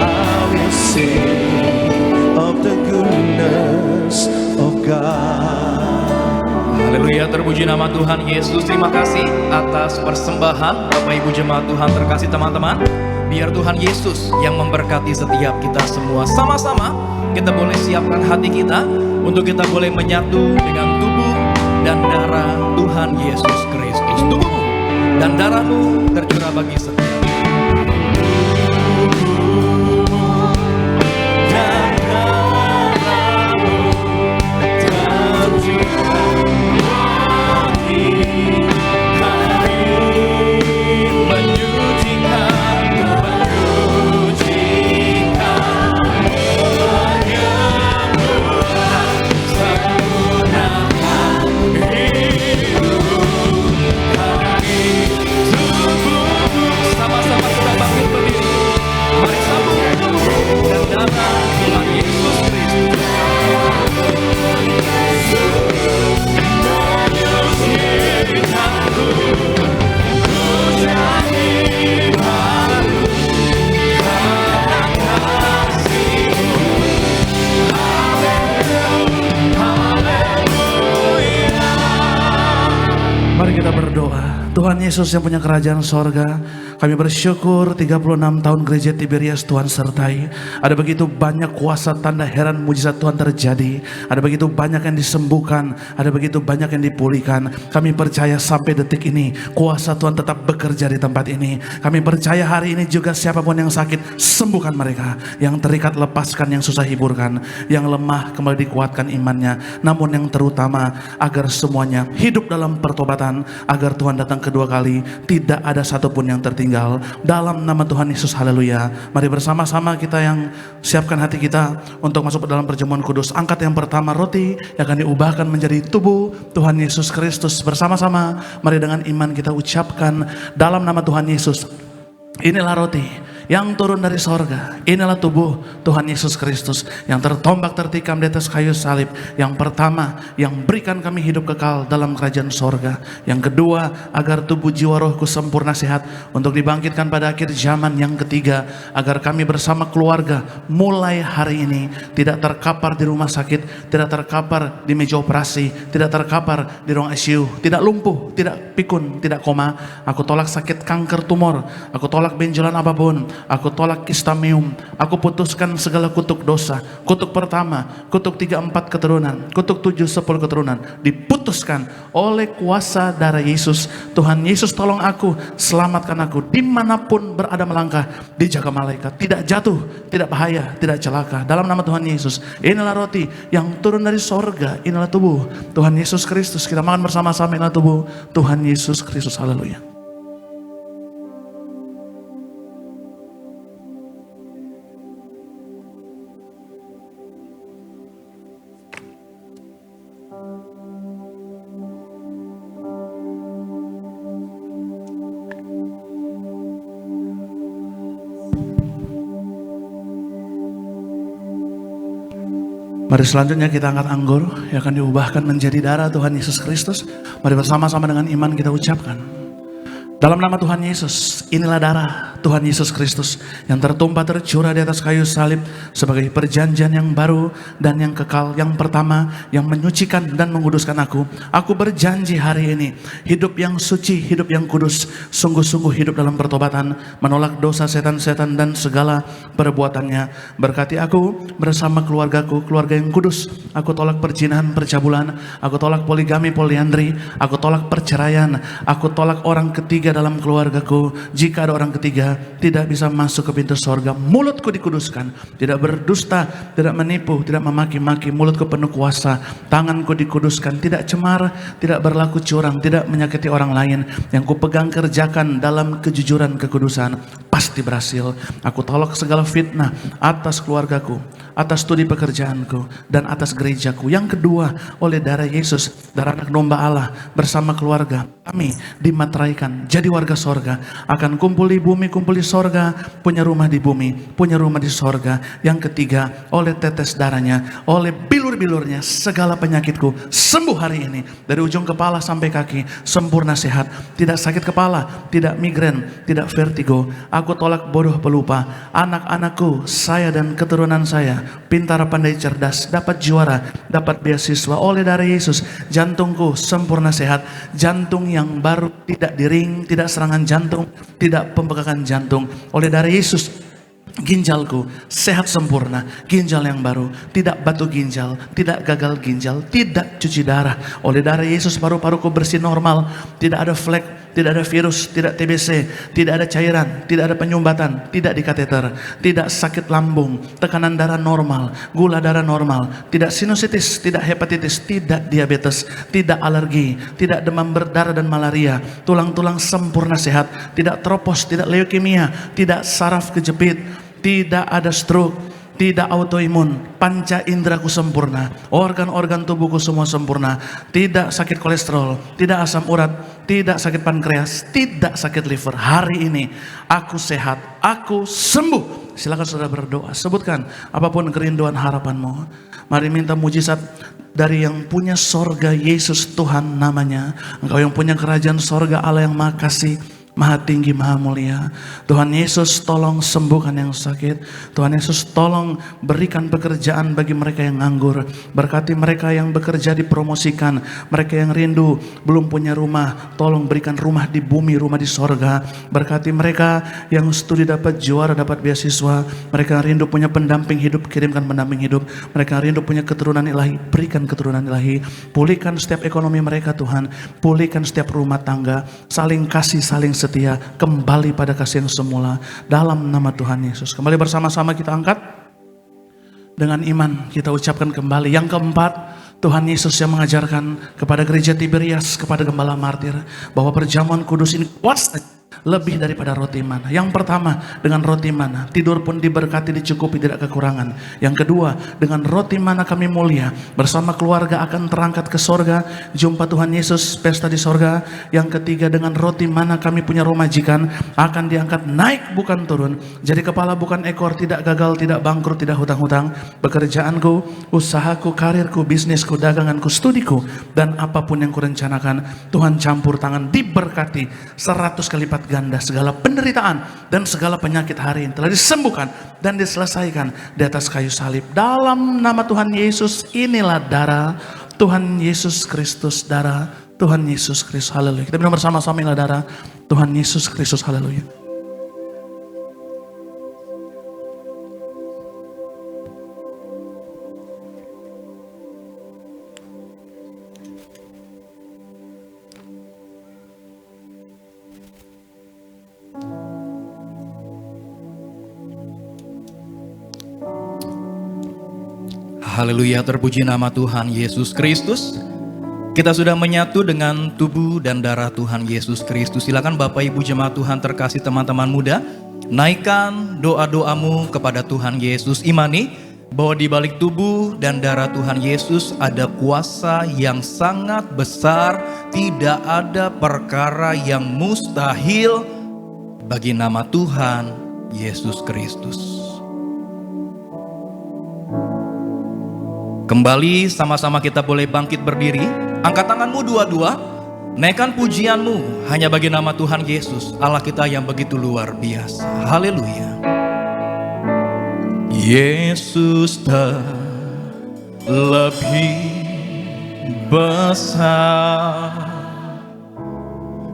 S3: I will sing of the goodness of God.
S1: Haleluya, terpuji nama Tuhan Yesus. Terima kasih atas persembahan Bapak Ibu jemaat Tuhan terkasih teman-teman. Biar Tuhan Yesus yang memberkati setiap kita semua. Sama-sama kita boleh siapkan hati kita untuk kita boleh menyatu dengan tubuh dan darah Tuhan Yesus Kristus. Tubuhmu dan darahmu tercurah bagi setiap. Sama-sama kita bangkit berdiri. Mari sambung tubuh dan darah Tuhan Yesus Kristus.
S7: Mari kita berdoa. Tuhan Yesus yang punya kerajaan sorga, kami bersyukur 36 tahun gereja Tiberias Tuhan sertai. Ada begitu banyak kuasa, tanda, heran, mujizat Tuhan terjadi. Ada begitu banyak yang disembuhkan, ada begitu banyak yang dipulihkan. Kami percaya sampai detik ini kuasa Tuhan tetap bekerja di tempat ini. Kami percaya hari ini juga siapapun yang sakit, sembuhkan mereka. Yang terikat lepaskan, yang susah hiburkan. Yang lemah kembali dikuatkan imannya. Namun yang terutama agar semuanya hidup dalam pertobatan, agar Tuhan datang kedua kali, tidak ada satupun yang tertinggal. tinggal. Dalam nama Tuhan Yesus, haleluya. Mari bersama-sama kita yang siapkan hati kita untuk masuk ke dalam perjamuan kudus. Angkat yang pertama roti yang akan diubahkan menjadi tubuh Tuhan Yesus Kristus. Bersama-sama mari dengan iman kita ucapkan dalam nama Tuhan Yesus. Inilah roti yang turun dari sorga. Inilah tubuh Tuhan Yesus Kristus yang tertombak tertikam di atas kayu salib. Yang pertama, yang berikan kami hidup kekal dalam kerajaan sorga. Yang kedua, agar tubuh jiwa rohku sempurna sehat untuk dibangkitkan pada akhir zaman. Yang ketiga, agar kami bersama keluarga mulai hari ini tidak terkapar di rumah sakit, tidak terkapar di meja operasi, tidak terkapar di ruang ICU, tidak lumpuh, tidak pikun, tidak koma. Aku tolak sakit kanker tumor, aku tolak benjolan apapun, aku tolak kistamium, aku putuskan segala kutuk dosa. Kutuk pertama, kutuk 3-4 keturunan, kutuk 7-10 keturunan diputuskan oleh kuasa darah Yesus. Tuhan Yesus tolong aku, selamatkan aku dimanapun berada melangkah, dijaga malaikat, tidak jatuh, tidak bahaya, tidak celaka. Dalam nama Tuhan Yesus, inilah roti yang turun dari sorga, inilah tubuh Tuhan Yesus Kristus. Kita makan bersama-sama, inilah tubuh Tuhan Yesus Kristus. Haleluya. Mari selanjutnya kita angkat anggur yang akan diubahkan menjadi darah Tuhan Yesus Kristus. Mari bersama-sama dengan iman kita ucapkan. Dalam nama Tuhan Yesus, inilah darah Tuhan Yesus Kristus yang tertumpah tercurah di atas kayu salib sebagai perjanjian yang baru dan yang kekal. Yang pertama, yang menyucikan dan menguduskan aku. Aku berjanji hari ini, hidup yang suci, hidup yang kudus, sungguh-sungguh hidup dalam pertobatan, menolak dosa setan-setan dan segala perbuatannya. Berkati aku bersama keluargaku, keluarga yang kudus. Aku tolak perzinahan, percabulan, aku tolak poligami, poliandri, aku tolak perceraian, aku tolak orang ketiga dalam keluargaku. Jika ada orang ketiga, tidak bisa masuk ke pintu sorga. Mulutku dikuduskan, tidak berdusta, tidak menipu, tidak memaki-maki. Mulutku penuh kuasa, tanganku dikuduskan, tidak cemar, tidak berlaku curang, tidak menyakiti orang lain. Yang kupegang kerjakan dalam kejujuran kekudusan, pasti berhasil. Aku tolak segala fitnah atas keluargaku, atas studi pekerjaanku, dan atas gerejaku. Yang kedua, oleh darah Yesus, darah anak domba Allah, bersama keluarga kami dimateraikan jadi warga sorga, akan kumpul di bumi, kumpul di sorga, punya rumah di bumi, punya rumah di sorga. Yang ketiga, oleh tetes darahnya, oleh bilur-bilurnya, segala penyakitku sembuh hari ini, dari ujung kepala sampai kaki, sempurna sehat, tidak sakit kepala, tidak migrain, tidak vertigo. Aku tolak bodoh pelupa. Anak-anakku, saya dan keturunan saya, pintar, pandai, cerdas, dapat juara, dapat beasiswa oleh darah Yesus. Jantungku sempurna sehat, jantung yang baru, tidak diring, tidak serangan jantung, tidak pembekakan jantung oleh darah Yesus. Ginjalku sehat sempurna, ginjal yang baru, tidak batu ginjal, tidak gagal ginjal, tidak cuci darah oleh darah Yesus. Paru-paruku bersih normal, tidak ada flek, tidak ada virus, tidak TBC, tidak ada cairan, tidak ada penyumbatan, tidak di kateter, tidak sakit lambung, tekanan darah normal, gula darah normal, tidak sinusitis, tidak hepatitis, tidak diabetes, tidak alergi, tidak demam berdarah dan malaria, tulang-tulang sempurna sehat, tidak tropos, tidak leukemia, tidak saraf kejepit, tidak ada stroke, tidak autoimun, panca indraku sempurna, organ-organ tubuhku semua sempurna, tidak sakit kolesterol, tidak asam urat, tidak sakit pankreas, tidak sakit liver. Hari ini aku sehat, aku sembuh. Silakan saudara berdoa, sebutkan apapun kerinduan harapanmu. Mari minta mujizat dari yang punya sorga, Yesus Tuhan namanya. Engkau yang punya kerajaan sorga, Allah yang maha kasih, maha tinggi, maha mulia. Tuhan Yesus tolong sembuhkan yang sakit. Tuhan Yesus tolong berikan pekerjaan bagi mereka yang nganggur. Berkati mereka yang bekerja dipromosikan. Mereka yang rindu belum punya rumah, tolong berikan rumah di bumi, rumah di sorga. Berkati mereka yang studi dapat juara, dapat beasiswa. Mereka yang rindu punya pendamping hidup, kirimkan pendamping hidup. Mereka yang rindu punya keturunan ilahi, berikan keturunan ilahi. Pulihkan setiap ekonomi mereka Tuhan. Pulihkan setiap rumah tangga. Saling kasih, saling setia, kembali pada kasih yang semula dalam nama Tuhan Yesus. Kembali bersama-sama kita angkat dengan iman, kita ucapkan kembali. Yang keempat, Tuhan Yesus yang mengajarkan kepada gereja Tiberias, kepada gembala martir, bahwa perjamuan kudus ini kuasa lebih daripada roti mana. Yang pertama, dengan roti mana tidur pun diberkati, dicukupi, tidak kekurangan. Yang kedua, dengan roti mana kami mulia, bersama keluarga akan terangkat ke sorga, jumpa Tuhan Yesus, pesta di sorga. Yang ketiga, dengan roti mana kami punya rumah majikan, akan diangkat naik bukan turun, jadi kepala bukan ekor, tidak gagal, tidak bangkrut, tidak hutang-hutang. Pekerjaanku, usahaku, karirku, bisnisku, daganganku, studiku, dan apapun yang kurencanakan, Tuhan campur tangan, diberkati 100 kali lipat ganda. Segala penderitaan dan segala penyakit hari ini telah disembuhkan dan diselesaikan di atas kayu salib. Dalam nama Tuhan Yesus, inilah darah Tuhan Yesus Kristus, darah Tuhan Yesus Kristus, haleluya. Kita minum bersama-sama, inilah darah Tuhan Yesus Kristus, haleluya.
S1: Haleluya, terpuji nama Tuhan Yesus Kristus. Kita sudah menyatu dengan tubuh dan darah Tuhan Yesus Kristus. Silakan Bapak Ibu jemaat Tuhan terkasih, teman-teman muda, naikkan doa-doamu kepada Tuhan Yesus. Imani bahwa di balik tubuh dan darah Tuhan Yesus ada kuasa yang sangat besar. Tidak ada perkara yang mustahil bagi nama Tuhan Yesus Kristus. Kembali sama-sama kita boleh bangkit berdiri. Angkat tanganmu dua-dua. Naikkan pujianmu hanya bagi nama Tuhan Yesus, Allah kita yang begitu luar biasa. Haleluya. Yesus terlebih besar.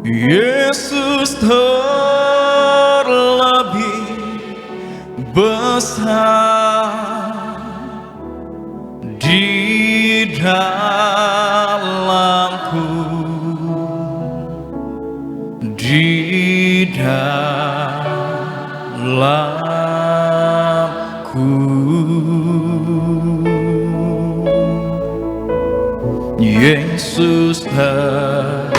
S1: Yesus terlebih besar. Di dalamku, di dalamku, Yesus terlebih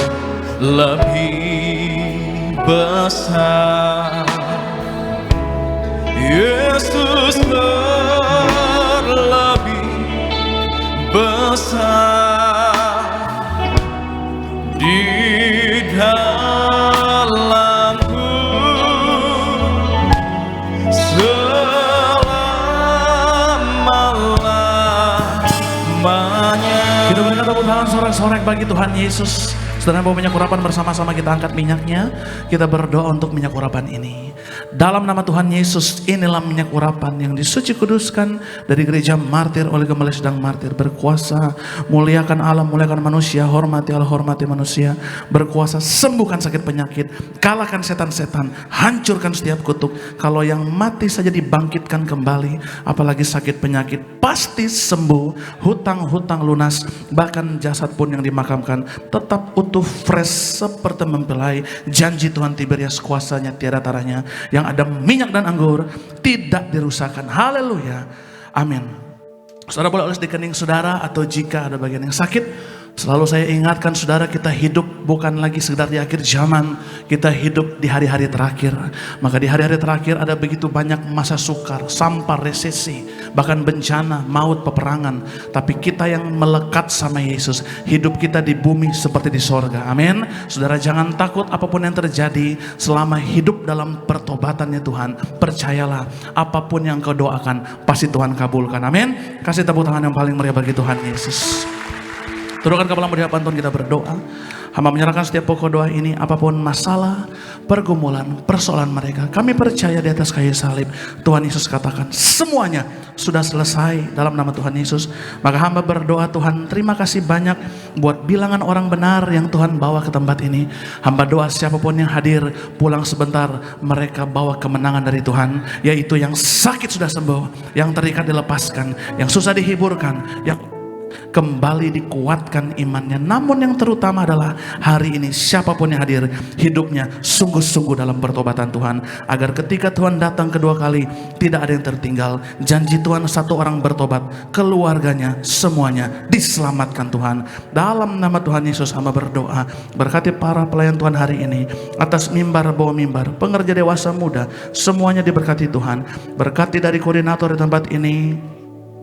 S1: besar. Yesus terlebih besar. Di dalamku selama-lamanya.
S7: Kita berikan tepuk tangan sorak-sorak bagi Tuhan Yesus. Saudara bawa minyak urapan, bersama-sama kita angkat minyaknya. Kita berdoa untuk minyak urapan ini. Dalam nama Tuhan Yesus, inilah minyak urapan yang disuci kuduskan dari gereja martir oleh Gembala Sidang Martir. Berkuasa muliakan Allah, muliakan manusia, hormati Allah, hormati manusia. Berkuasa sembuhkan sakit penyakit, kalahkan setan-setan, hancurkan setiap kutuk. Kalau yang mati saja dibangkitkan kembali, apalagi sakit penyakit pasti sembuh, hutang-hutang lunas, bahkan jasad pun yang dimakamkan tetap utuh, fresh seperti mempelai. Janji Tuhan Tiberias, kuasanya tiada taranya, yang ada minyak dan anggur tidak dirusakkan. Haleluya, amin. Saudara boleh oles di kening saudara, atau jika ada bagian yang sakit, selalu saya ingatkan saudara, kita hidup bukan lagi sekedar di akhir zaman, kita hidup di hari-hari terakhir. Maka di hari-hari terakhir ada begitu banyak masa sukar, sampar, resesi, bahkan bencana, maut, peperangan. Tapi kita yang melekat sama Yesus, hidup kita di bumi seperti di sorga. Amin. Saudara jangan takut apapun yang terjadi, selama hidup dalam pertobatannya Tuhan. Percayalah, apapun yang kau doakan pasti Tuhan kabulkan. Amin. Kasih tepuk tangan yang paling meriah bagi Tuhan Yesus. Tundukkan kepala di hadapan Tuhan, kita berdoa. Hamba menyerahkan setiap pokok doa ini, apapun masalah, pergumulan, persoalan mereka, kami percaya di atas kayu salib Tuhan Yesus katakan semuanya sudah selesai dalam nama Tuhan Yesus. Maka hamba berdoa, Tuhan terima kasih banyak buat bilangan orang benar yang Tuhan bawa ke tempat ini. Hamba doa siapapun yang hadir pulang sebentar, mereka bawa kemenangan dari Tuhan, yaitu yang sakit sudah sembuh, yang terikat dilepaskan, yang susah dihiburkan, yang kembali dikuatkan imannya. Namun yang terutama adalah hari ini siapapun yang hadir, hidupnya sungguh-sungguh dalam pertobatan Tuhan, agar ketika Tuhan datang kedua kali tidak ada yang tertinggal. Janji Tuhan, satu orang bertobat, keluarganya semuanya diselamatkan Tuhan. Dalam nama Tuhan Yesus hamba berdoa, berkati para pelayan Tuhan hari ini, atas mimbar bawah mimbar, pengerja dewasa muda, semuanya diberkati Tuhan. Berkati dari koordinator di tempat ini,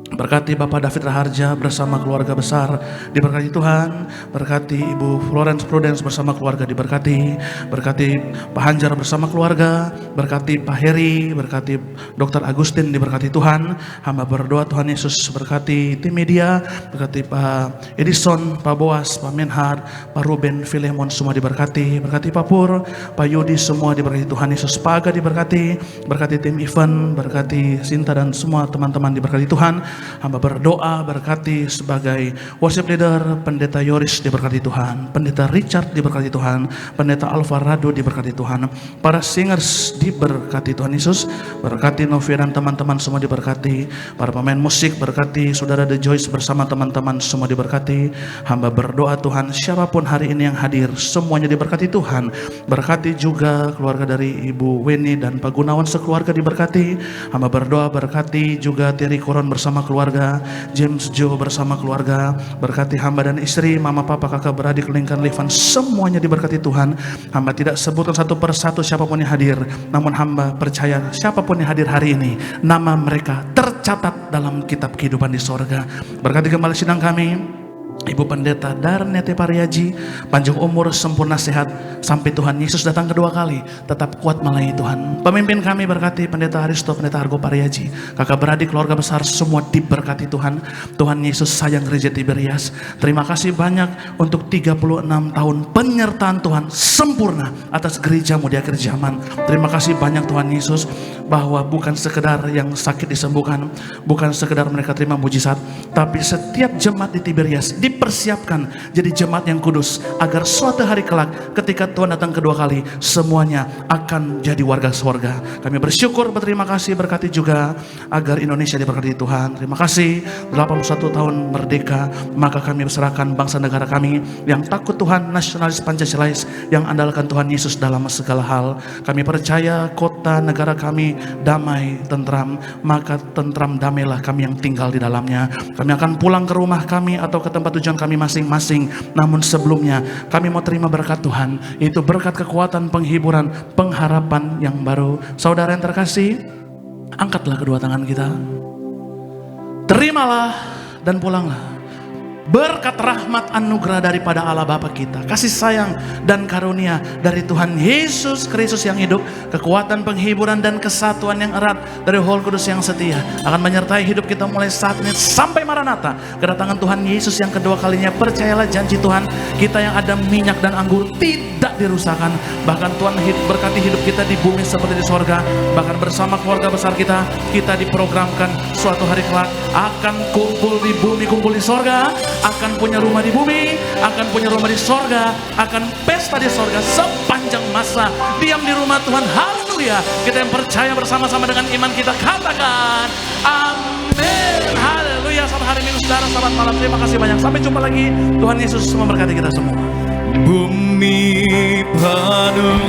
S7: berkati Bapak David Raharja bersama keluarga besar, diberkati Tuhan. Berkati Ibu Florence Prudence bersama keluarga, diberkati. Berkati Pak Hanjar bersama keluarga, berkati Pak Heri, berkati Dr. Agustin, diberkati Tuhan. Hamba berdoa Tuhan Yesus berkati tim media, berkati Pak Edison, Pak Boas, Pak Menhard, Pak Ruben, Filemon, semua diberkati. Berkati Pak Pur, Pak Yudi, semua diberkati Tuhan Yesus. Pak Aga diberkati, berkati tim event, berkati Sinta dan semua teman-teman diberkati Tuhan. Hamba berdoa berkati sebagai worship leader, Pendeta Yoris diberkati Tuhan, Pendeta Richard diberkati Tuhan, Pendeta Alvarado diberkati Tuhan, para singers diberkati Tuhan Yesus. Berkati Novia dan teman-teman semua diberkati, para pemain musik berkati, Saudara The Joyce bersama teman-teman semua diberkati. Hamba berdoa Tuhan, siapapun hari ini yang hadir semuanya diberkati Tuhan. Berkati juga keluarga dari Ibu Weni dan Pak Gunawan sekeluarga diberkati. Hamba berdoa berkati juga Terry Koron bersama keluarga, James Joe bersama keluarga. Berkati hamba dan istri, mama, papa, kakak, beradik, Lincoln, Levan, semuanya diberkati Tuhan. Hamba tidak sebutkan satu persatu siapapun yang hadir, namun hamba percaya siapapun yang hadir hari ini, nama mereka tercatat dalam kitab kehidupan di sorga. Berkati kembali sidang kami, Ibu Pendeta Darnete Pariaji, panjang umur, sempurna sehat, sampai Tuhan Yesus datang kedua kali, tetap kuat melayani Tuhan. Pemimpin kami berkati Pendeta Aristo, Pendeta Argo Pariaji, kakak beradik, keluarga besar, semua diberkati Tuhan. Tuhan Yesus sayang gereja Tiberias. Terima kasih banyak untuk 36 tahun penyertaan Tuhan sempurna atas gerejamu di akhir zaman. Terima kasih banyak Tuhan Yesus, bahwa bukan sekedar yang sakit disembuhkan, bukan sekedar mereka terima mujizat, tapi setiap jemaat di Tiberias dipersiapkan jadi jemaat yang kudus, agar suatu hari kelak ketika Tuhan datang kedua kali, semuanya akan jadi warga surga. Kami bersyukur, berterima kasih, berkati juga agar Indonesia diberkati Tuhan. Terima kasih 81 tahun merdeka, maka kami berserahkan bangsa negara kami yang takut Tuhan, nasionalis Pancasilais, yang andalkan Tuhan Yesus dalam segala hal. Kami percaya kota negara kami damai, tentram, maka tentram damailah kami yang tinggal di dalamnya. Kami akan pulang ke rumah kami atau ke tempat tujuan kami masing-masing. Namun sebelumnya kami mau terima berkat Tuhan, itu berkat kekuatan, penghiburan, pengharapan yang baru. Saudara yang terkasih, angkatlah kedua tangan kita, terimalah dan pulanglah. Berkat rahmat anugerah daripada Allah Bapa kita, kasih sayang dan karunia dari Tuhan Yesus Kristus yang hidup, kekuatan, penghiburan dan kesatuan yang erat dari Roh Kudus yang setia akan menyertai hidup kita mulai saat ini sampai Maranatha, kedatangan Tuhan Yesus yang kedua kalinya. Percayalah janji Tuhan, kita yang ada minyak dan anggur tidak dirusakkan. Bahkan Tuhan berkati hidup kita di bumi seperti di sorga. Bahkan bersama keluarga besar kita diprogramkan suatu hari kelak akan kumpul di bumi, kumpul di sorga, akan punya rumah di bumi, akan punya rumah di sorga, akan pesta di sorga sepanjang masa. Diam di rumah Tuhan, haleluya. Kita yang percaya bersama-sama dengan iman kita katakan amin, haleluya. Selamat hari Minggu saudara, selamat malam, terima kasih banyak, sampai jumpa lagi. Tuhan Yesus memberkati kita semua.
S1: Bumi penuh